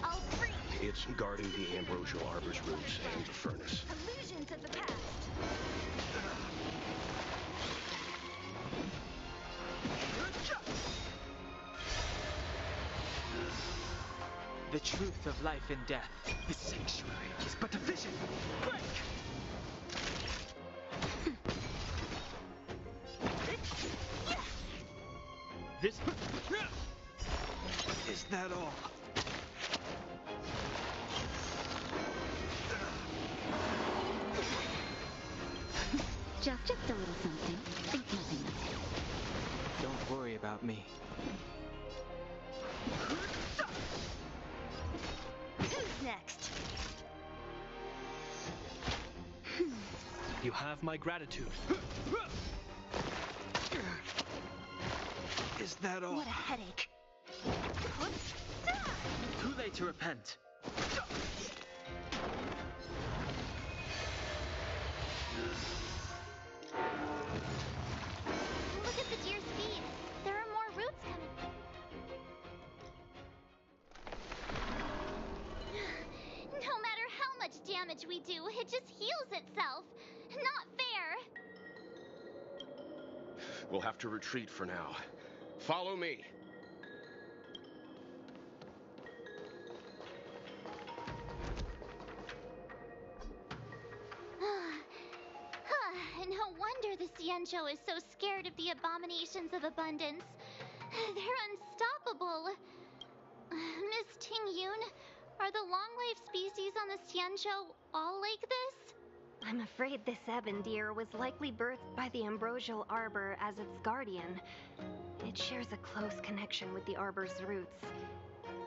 I'll freak! It's guarding the Ambrosial Arbor's roots and the furnace. Illusions of the past! The truth of life and death. The sanctuary is but a vision. Break! This is that all? Just a little something. Think nothing of it. Don't worry about me. Who's next? You have my gratitude. Is that all? What a headache. Too late to repent. Look at the deer's feet. There are more roots coming. No matter how much damage we do, it just heals itself. Not fair. We'll have to retreat for now. Follow me. No wonder the Ciencho is so scared of the abominations of abundance. They're unstoppable. Miss Ting-Yun, are the long-life species on the Ciencho all like this? I'm afraid this ebon deer was likely birthed by the Ambrosial Arbor as its guardian. It shares a close connection with the Arbor's roots.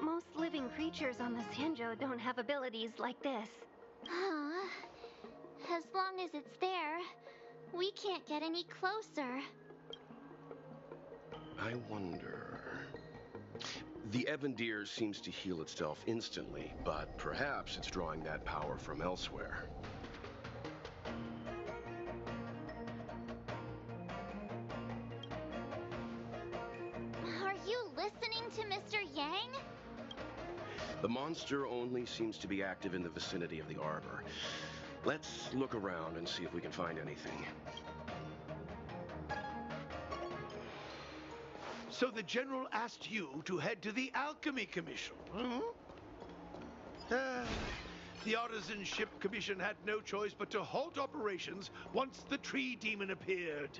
Most living creatures on the Cienjo don't have abilities like this. As long as it's there, we can't get any closer. I wonder... The ebon deer seems to heal itself instantly, but perhaps it's drawing that power from elsewhere. Are you listening to Mr. Yang? The monster only seems to be active in the vicinity of the arbor. Let's look around and see if we can find anything. So the General asked you to head to the Alchemy Commission, The Artisanship Commission had no choice but to halt operations once the tree demon appeared.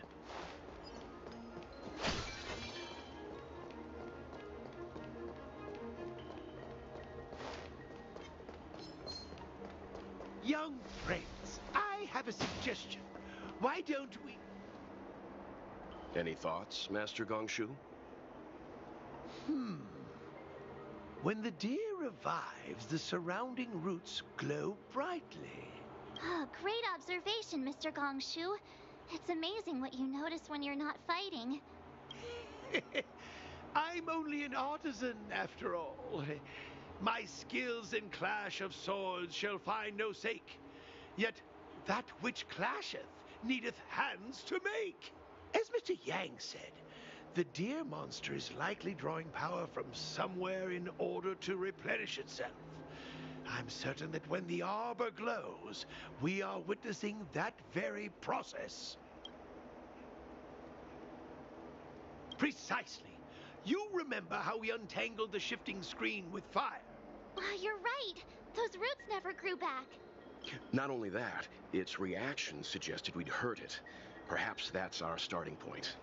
Young friends, I have a suggestion. Why don't we... Any thoughts, Master Gongshu? When the deer revives, the surrounding roots glow brightly. Oh, great observation, Mr. Gongshu. It's amazing what you notice when you're not fighting. I'm only an artisan, after all. My skills in clash of swords shall find no sake. Yet that which clasheth needeth hands to make. As Mr. Yang said, the deer monster is likely drawing power from somewhere in order to replenish itself. I'm certain that when the arbor glows, we are witnessing that very process. Precisely. You remember how we untangled the shifting screen with fire? You're right. Those roots never grew back. Not only that, its reaction suggested we'd hurt it. Perhaps that's our starting point.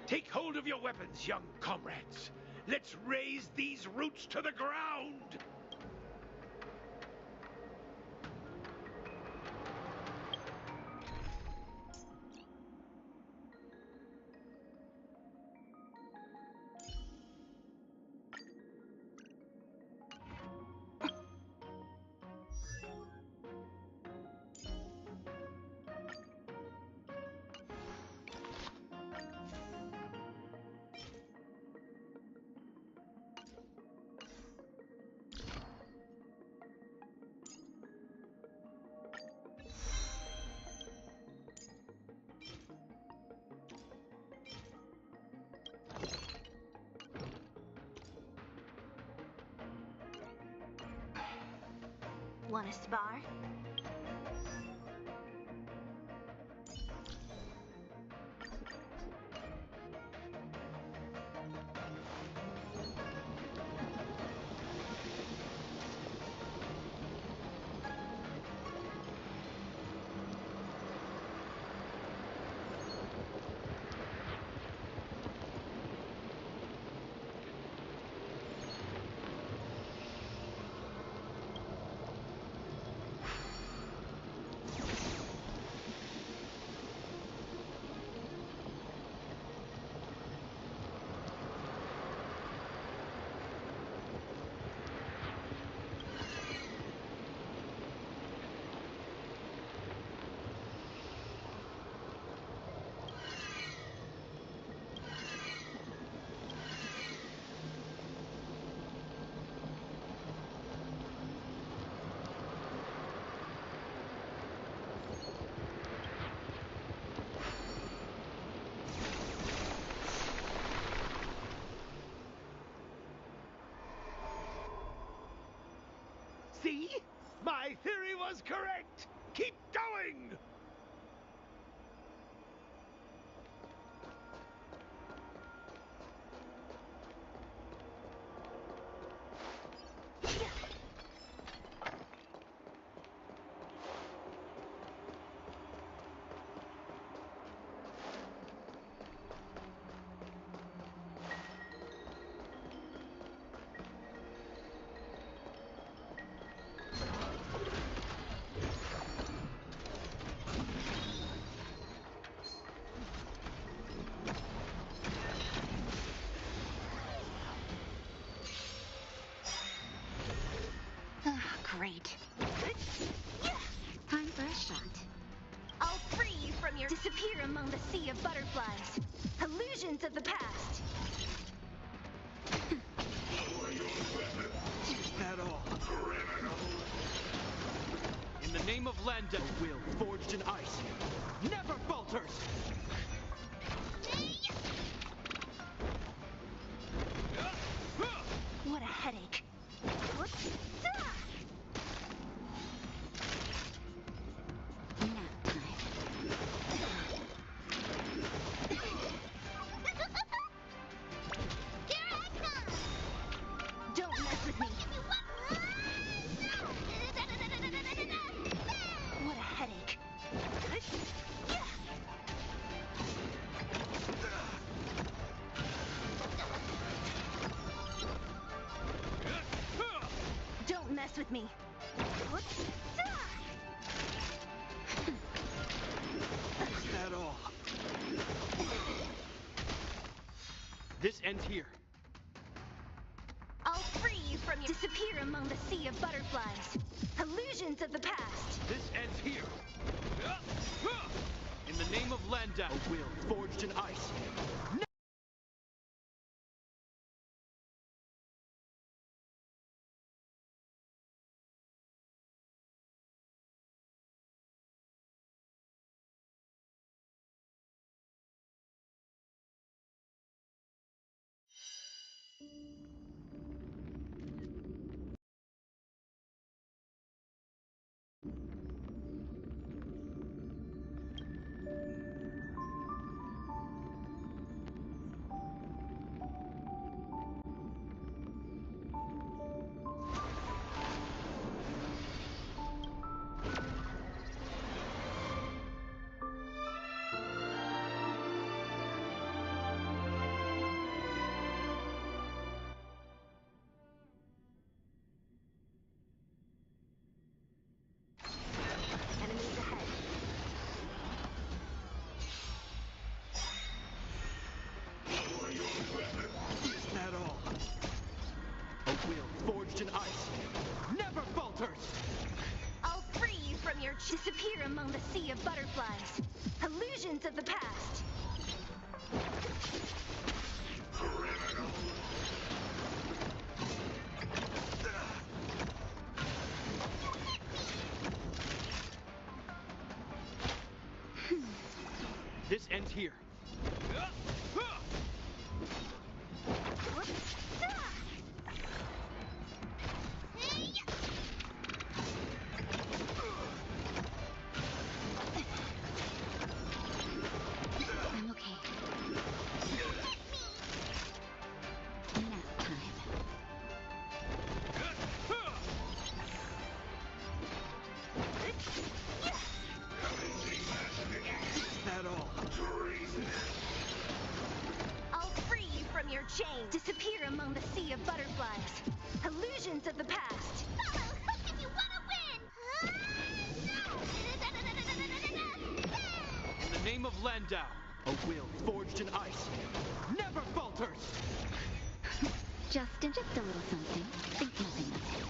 Take hold of your weapons, young comrades. Let's raze these roots to the ground. Want a spar? See? My theory was correct! Keep going! Great. Time for a shot. I'll free you from your disappear among the sea of butterflies. Illusions of the past. Is that all? In the name of Landa, will forged in ice never falters! What a headache. With me. Is that all? This ends here. I'll free you from your disappear among the sea of butterflies. Illusions of the past. This ends here. In the name of Landau, a will forged in ice. Enemies ahead. Is that all? A will forged in ice. Never falters! I'll free you from your disappear among the sea of butterflies. Illusions of the past. This ends here. I'm okay. Nap time. Is that all? I'll free you from your chains. Disappear among the sea of butterflies. Illusions of the past. If you want to win! In the name of Landau, a will forged in ice. Never falters! Just inject a little something. Think nothing of it.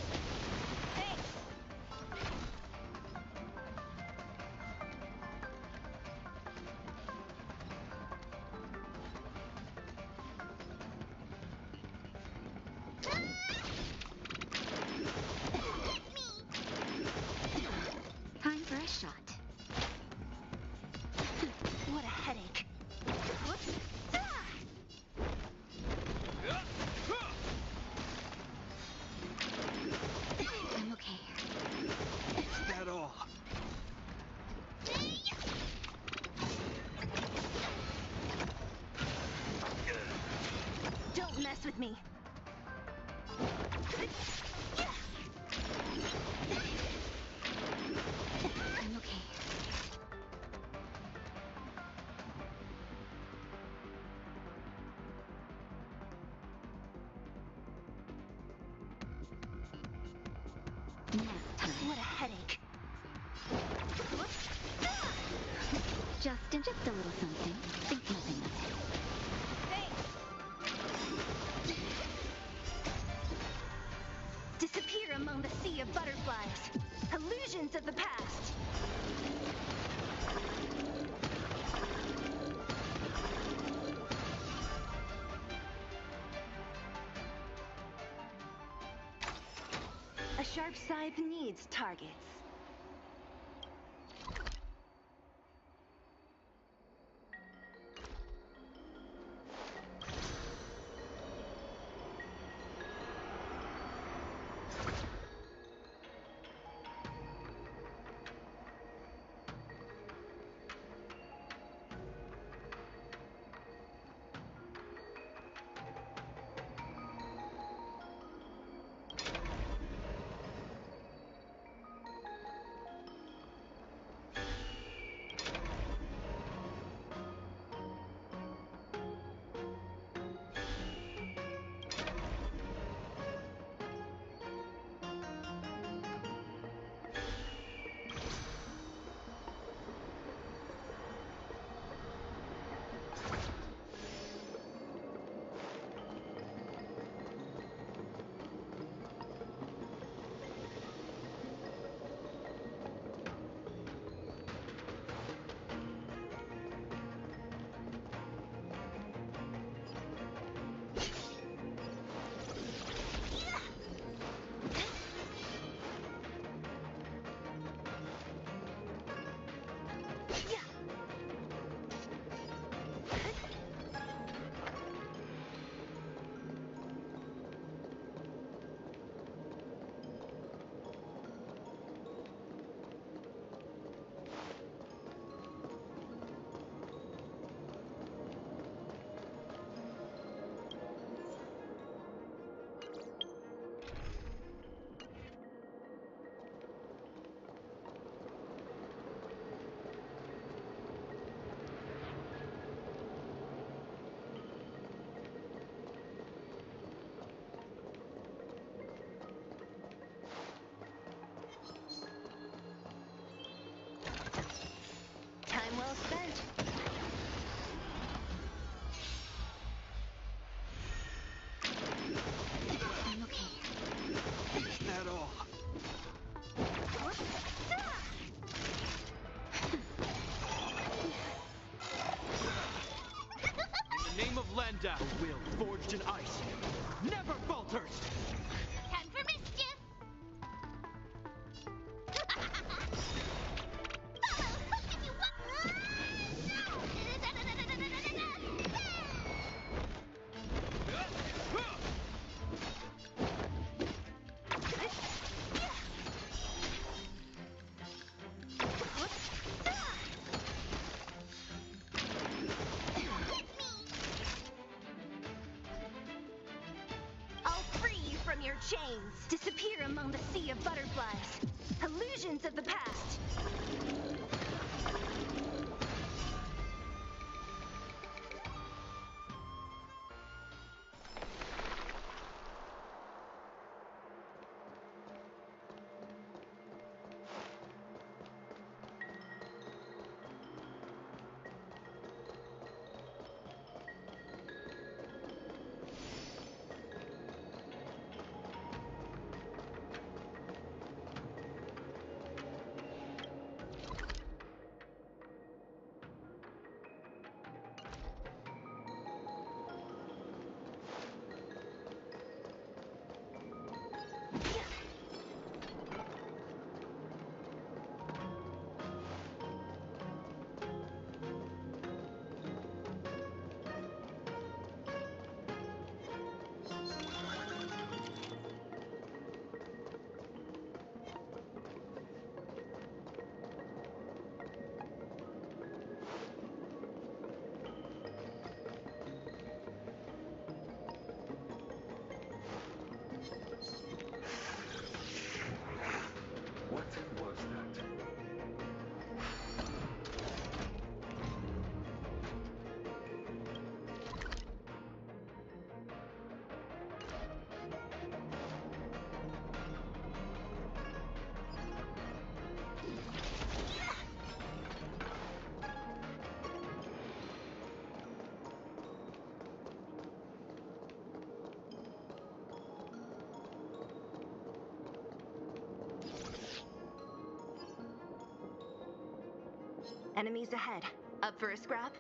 Time for a shot. What a headache. I'm okay. Is that all? Don't mess with me. I'm okay. Nap time. What a headache. Just inject a little something. Think nothing of it. Disappear among the sea of butterflies. Illusions of the past. A sharp scythe needs targets. name of Landau, a will forged in ice never falters! Time for mischief! I'll free you from your chains. Disappear among the sea of butterflies. Illusions of the past. What was that? Enemies ahead. Up for a scrap?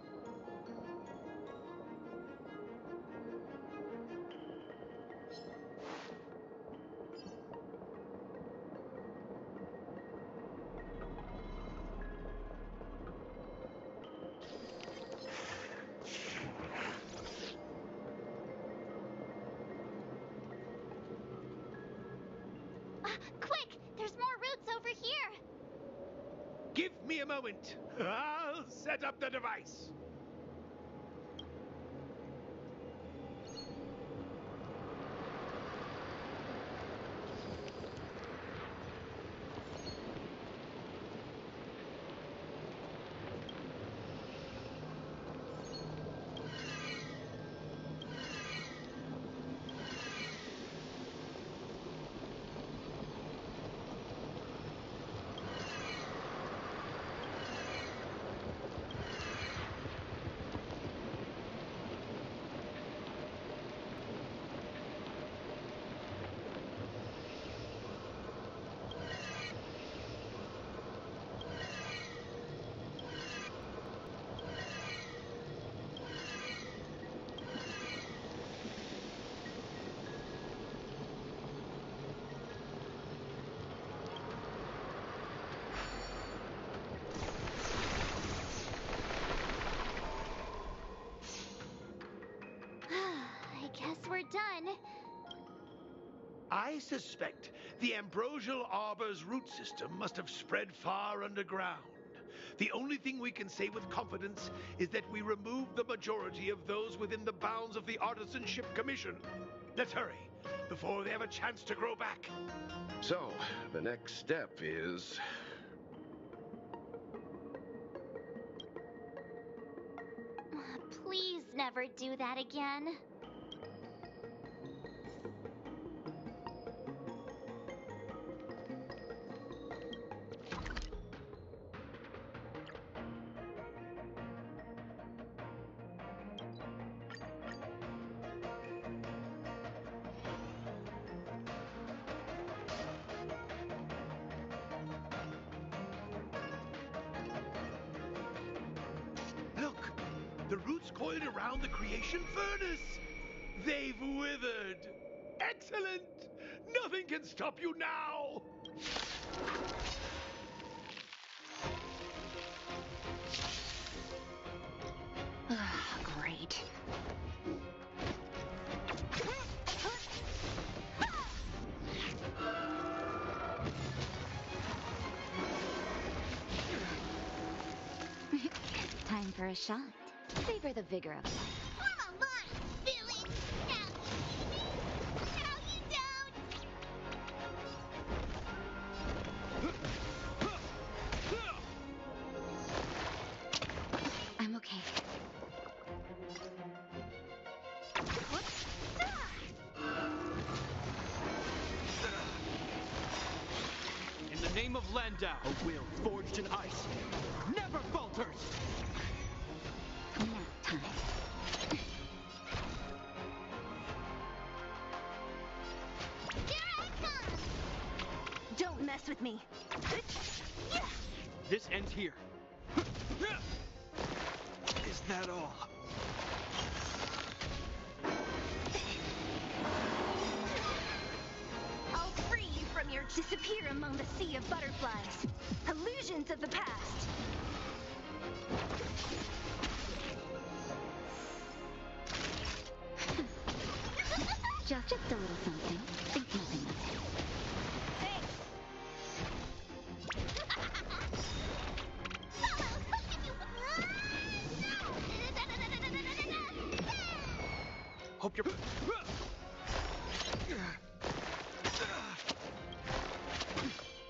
Quick! There's more routes over here! Give me a moment. I'll set up the device. I guess we're done. I suspect the ambrosial arbor's root system must have spread far underground. The only thing we can say with confidence is that we removed the majority of those within the bounds of the Artisanship Commission. Let's hurry, before they have a chance to grow back. So, the next step is... Please never do that again. Look, The roots coiled around the creation furnace. They've withered. Excellent! Nothing can stop you now! Great. Time for a shot. Savor the vigor of life. Form a line, Billy! Now you don't! I'm okay. In the name of Landau, a will forged in ice never falters! Nap time. Here I come! Don't mess with me. This ends here. Is that all? I'll free you from your disappear among the sea of butterflies. Illusions of the past. Just a little something. Think nothing of it. Hope you're...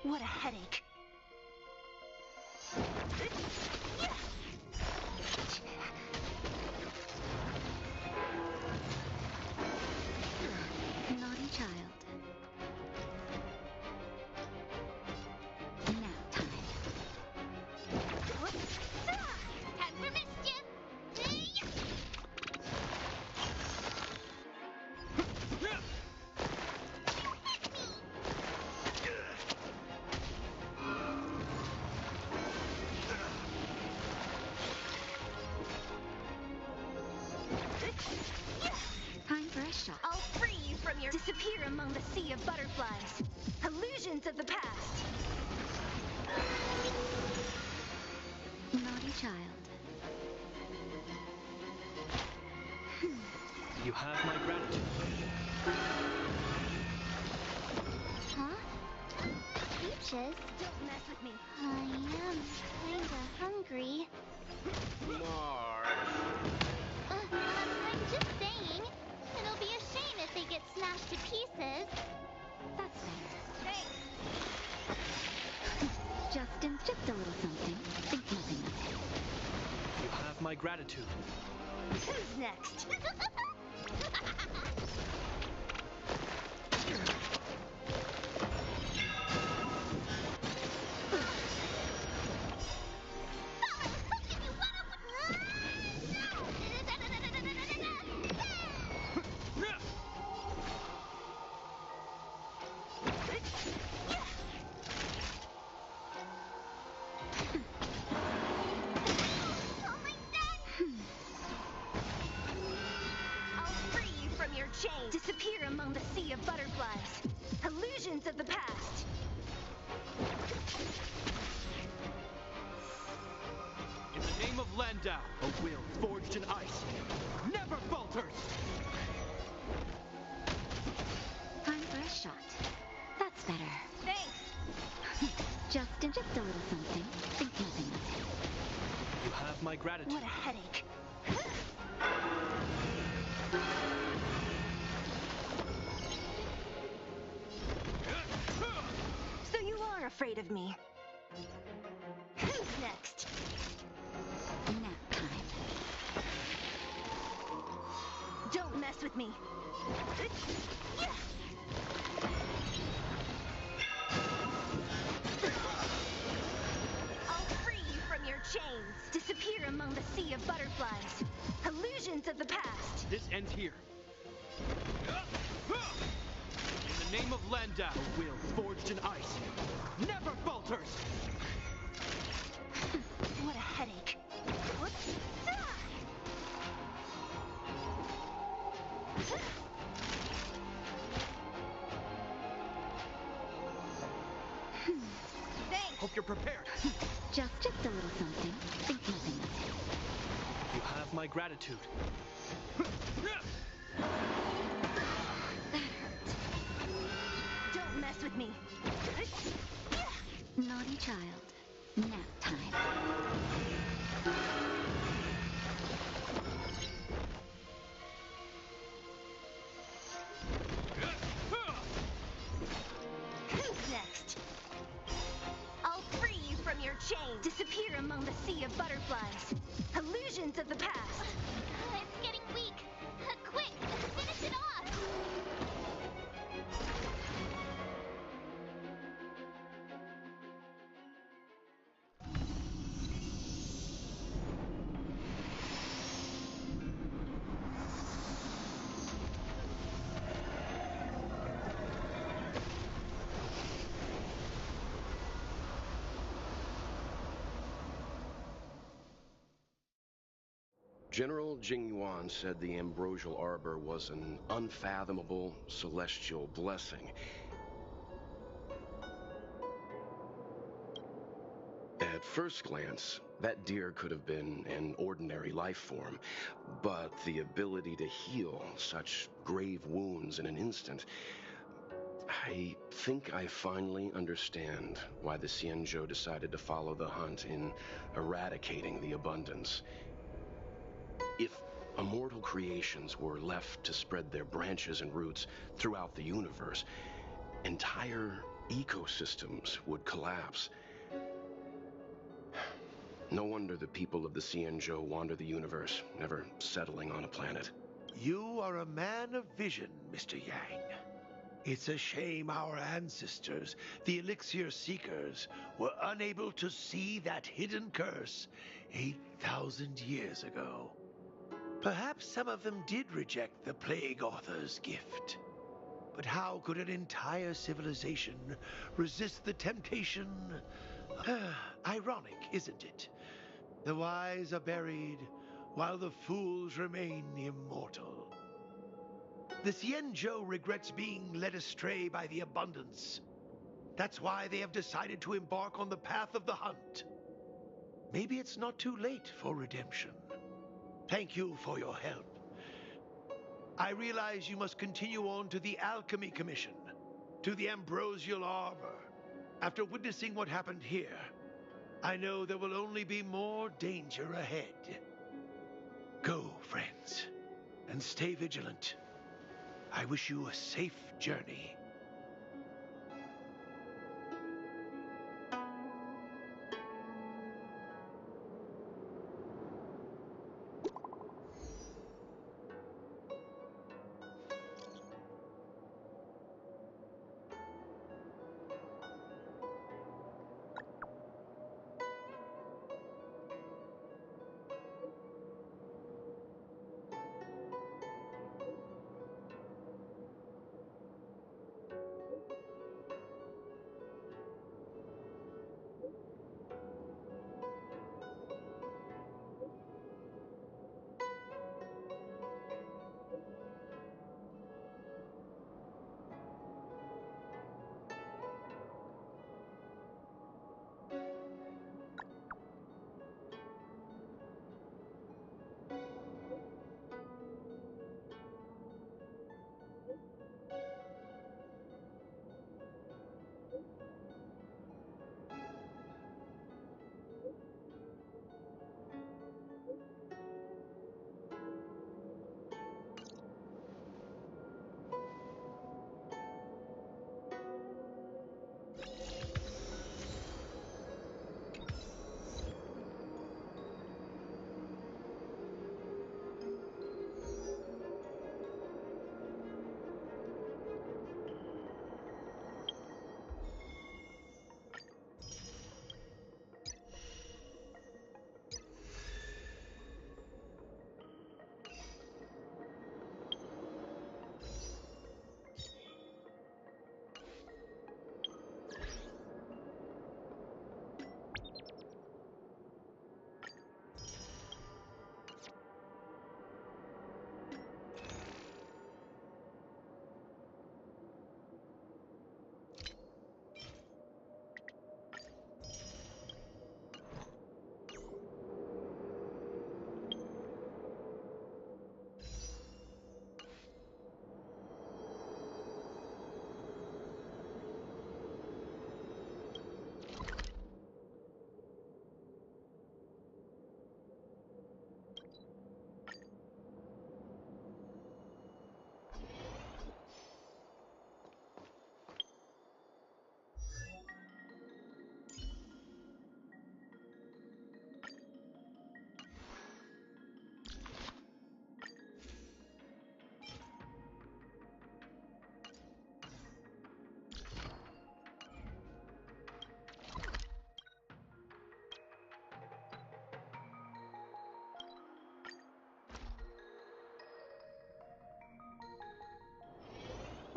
What a headache. Naughty child. Nap time. Time for mischief! Time for a shot. I'll free you from your disappear among the sea of butterflies. Illusions of the past. Naughty child. You have my gratitude. Huh? Peaches? Don't mess with me. I am kinda hungry. I'm just saying. It'll be a shame if they get smashed to pieces. That's better. Thanks. Just a little something. Think nothing of it. You have my gratitude. Who's next? Chains disappear among the sea of butterflies. Illusions of the past. In the name of Landau, a will forged in ice never falters! Time for a shot. That's better. Thanks. Just a little something. Think nothing of it. You have my gratitude. What a headache. So you are afraid of me. Who's next? Nap time. Don't mess with me. I'll free you from your chains. Disappear among the sea of butterflies. Illusions of the past. This ends here. In the name of Landau, a will forged in ice never falters! What a headache. you're prepared. Just a little something. Think nothing of it. You have my gratitude. Don't mess with me. Naughty child. Nap time. Who's next? I'll free you from your chains. Disappear among the sea of butterflies. Illusions of the past. It's getting weak. Quick, finish it off. General Jing Yuan said the ambrosial arbor was an unfathomable celestial blessing. At first glance, that deer could have been an ordinary life form, but the ability to heal such grave wounds in an instant... I think I finally understand why the Xianzhou decided to follow the hunt in eradicating the abundance. If immortal creations were left to spread their branches and roots throughout the universe, entire ecosystems would collapse. No wonder the people of the Xianzhou wander the universe, never settling on a planet. You are a man of vision, Mr. Yang. It's a shame our ancestors, the Elixir Seekers, were unable to see that hidden curse 8,000 years ago. Perhaps some of them did reject the Plague Author's gift. But how could an entire civilization resist the temptation? Ironic, isn't it? The wise are buried, while the fools remain immortal. The Xianzhou regrets being led astray by the abundance. That's why they have decided to embark on the path of the hunt. Maybe it's not too late for redemption. Thank you for your help. I realize you must continue on to the Alchemy Commission, to the Ambrosial Arbor. After witnessing what happened here, I know there will only be more danger ahead. Go, friends, and stay vigilant. I wish you a safe journey.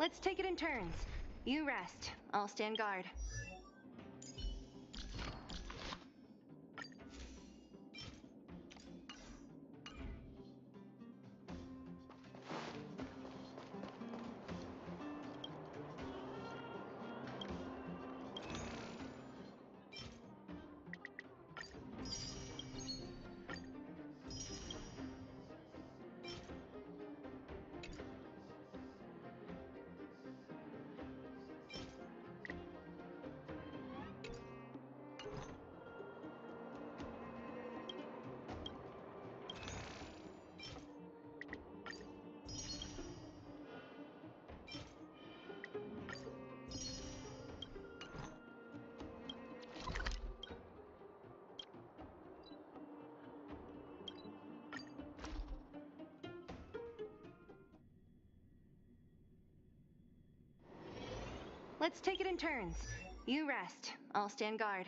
Let's take it in turns. You rest. I'll stand guard. Let's take it in turns. You rest. I'll stand guard.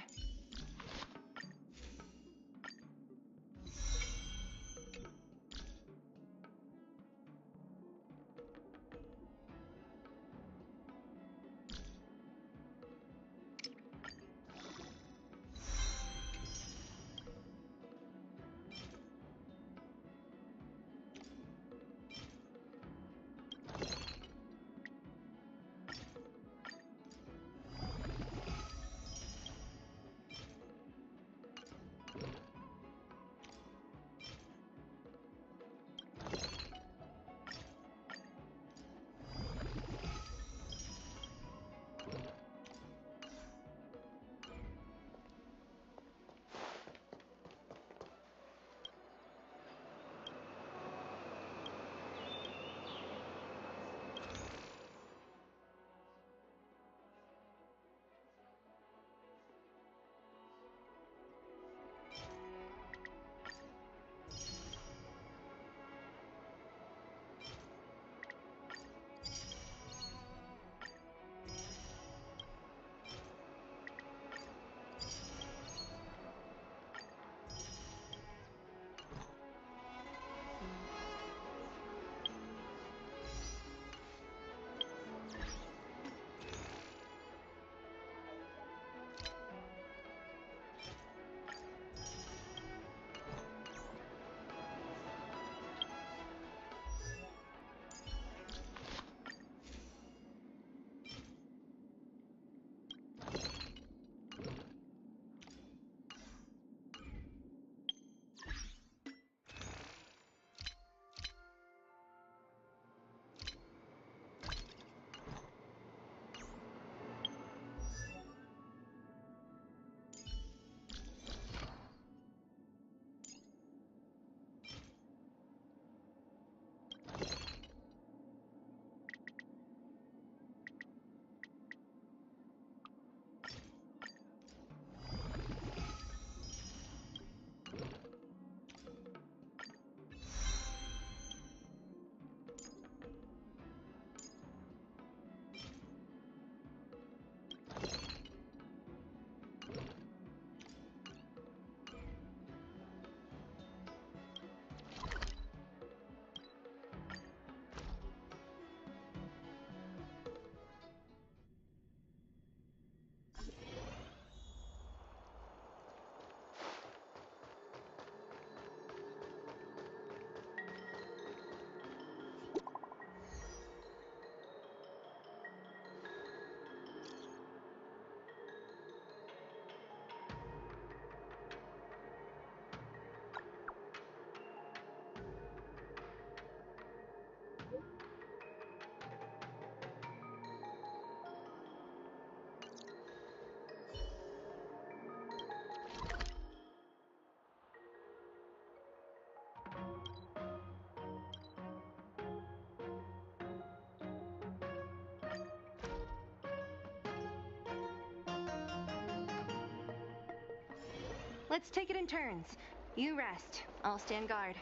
Let's take it in turns. You rest. I'll stand guard.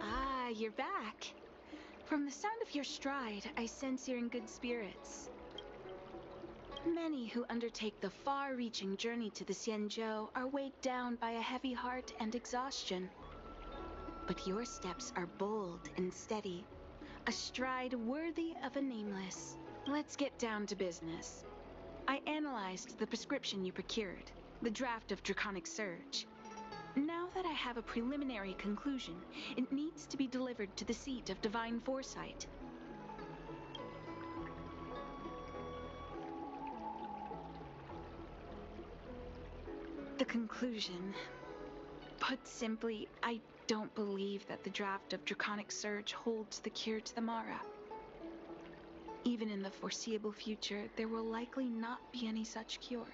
Ah, you're back. From the sound of your stride, I sense you're in good spirits. Many who undertake the far-reaching journey to the Xianzhou are weighed down by a heavy heart and exhaustion. But your steps are bold and steady, A stride worthy of a nameless. Let's get down to business. I analyzed the prescription you procured, the draft of Draconic Surge. Now that I have a preliminary conclusion, it needs to be delivered to the seat of Divine Foresight. The conclusion. Put simply, I don't believe that the draft of Draconic Surge holds the cure to the Mara. Even in the foreseeable future, there will likely not be any such cure.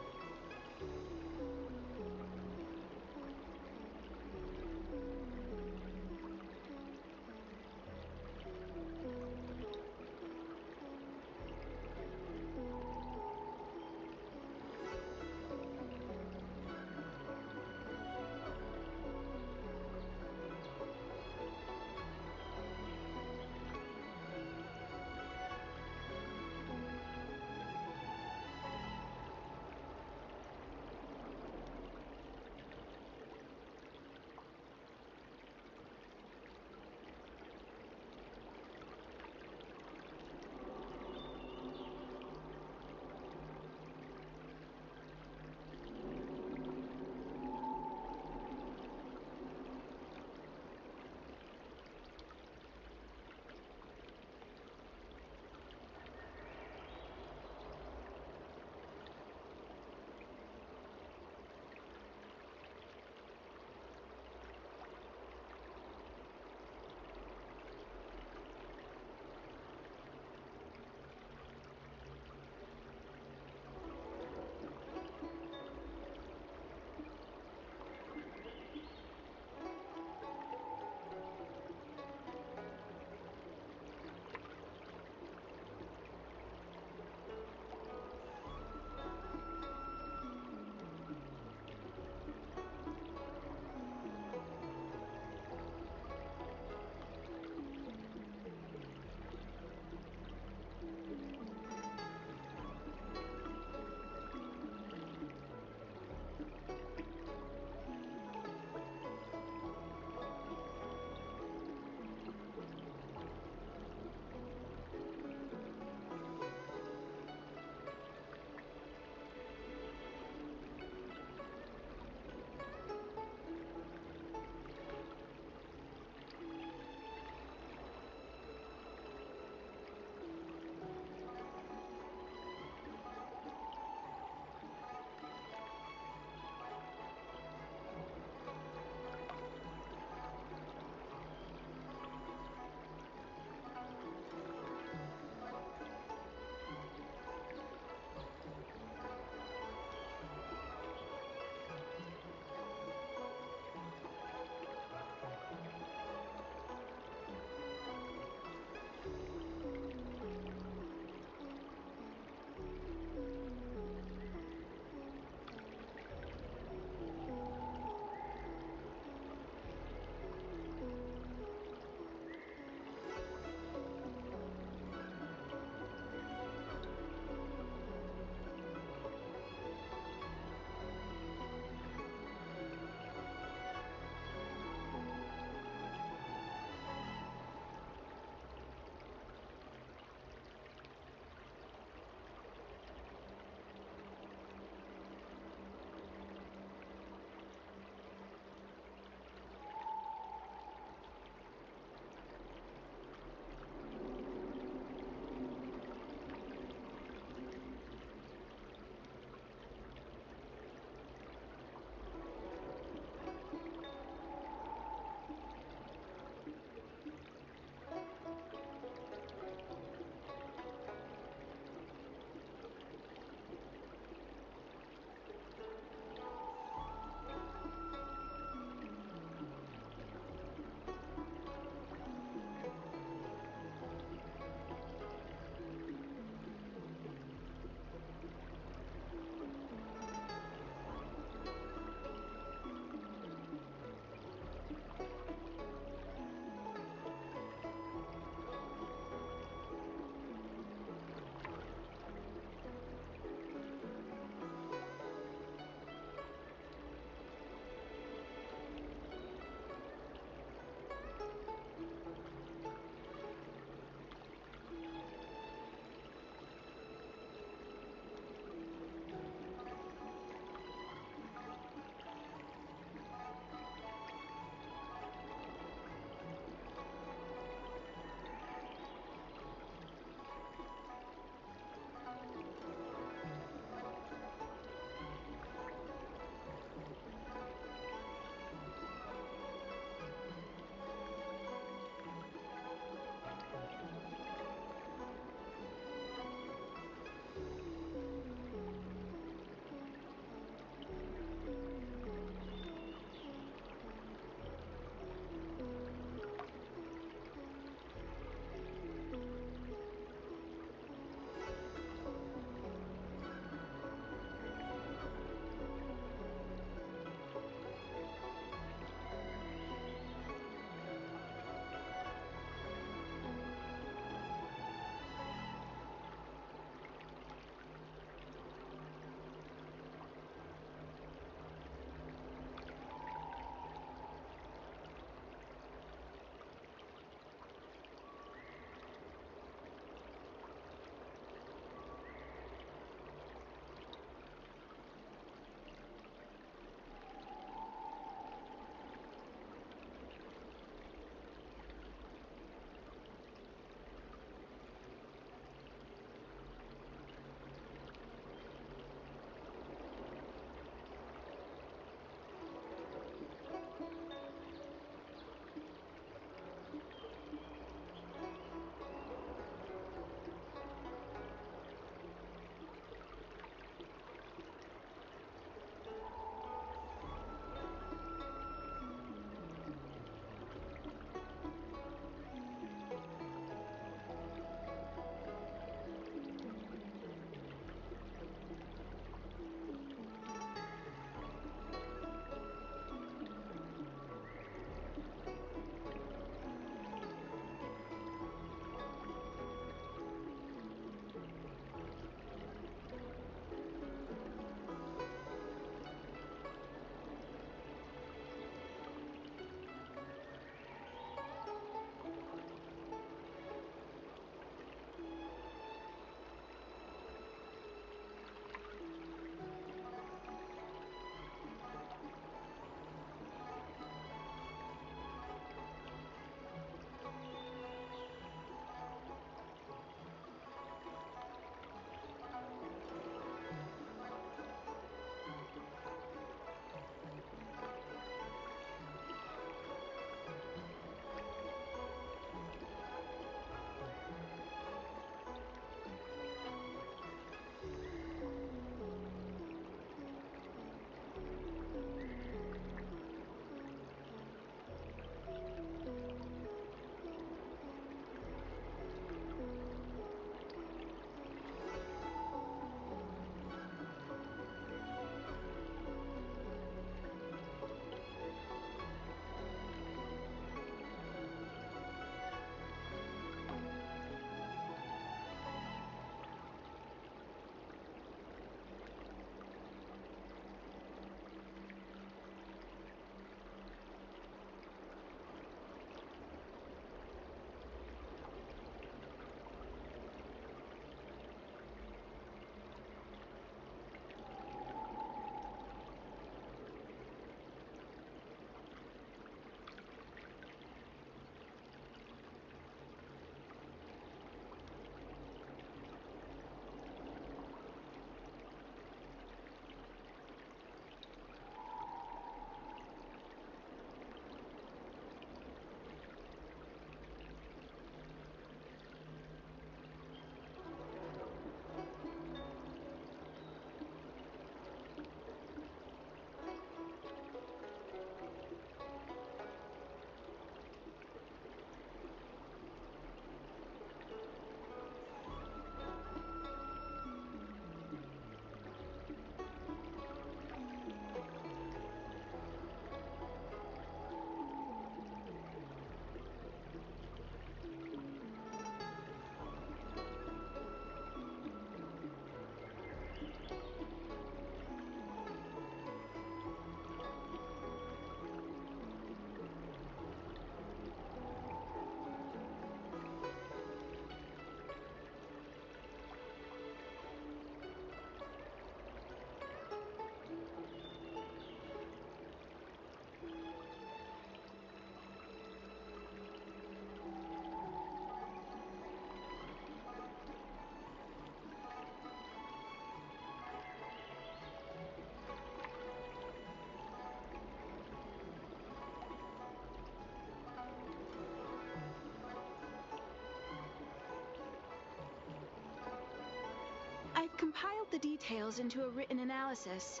compiled the details into a written analysis.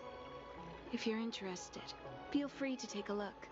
If you're interested, feel free to take a look.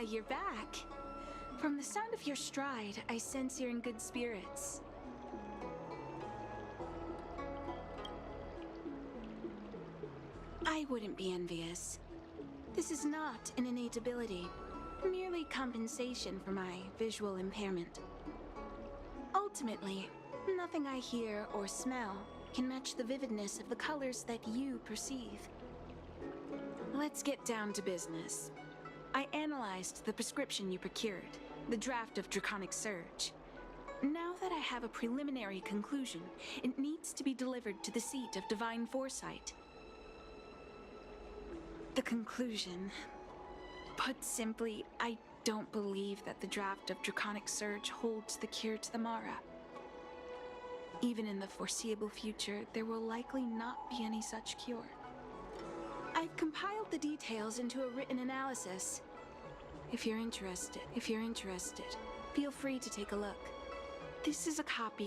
Ah, you're back. From the sound of your stride, I sense you're in good spirits. I wouldn't be envious. This is not an innate ability, merely compensation for my visual impairment. Ultimately, nothing I hear or smell can match the vividness of the colors that you perceive. Let's get down to business. I analyzed the prescription you procured, the draft of Draconic Surge. Now that I have a preliminary conclusion, it needs to be delivered to the seat of Divine Foresight. The conclusion. Put simply, I don't believe that the draft of Draconic Surge holds the cure to the Mara. Even in the foreseeable future, there will likely not be any such cure. I've compiled the details into a written analysis. If you're interested, feel free to take a look. This is a copy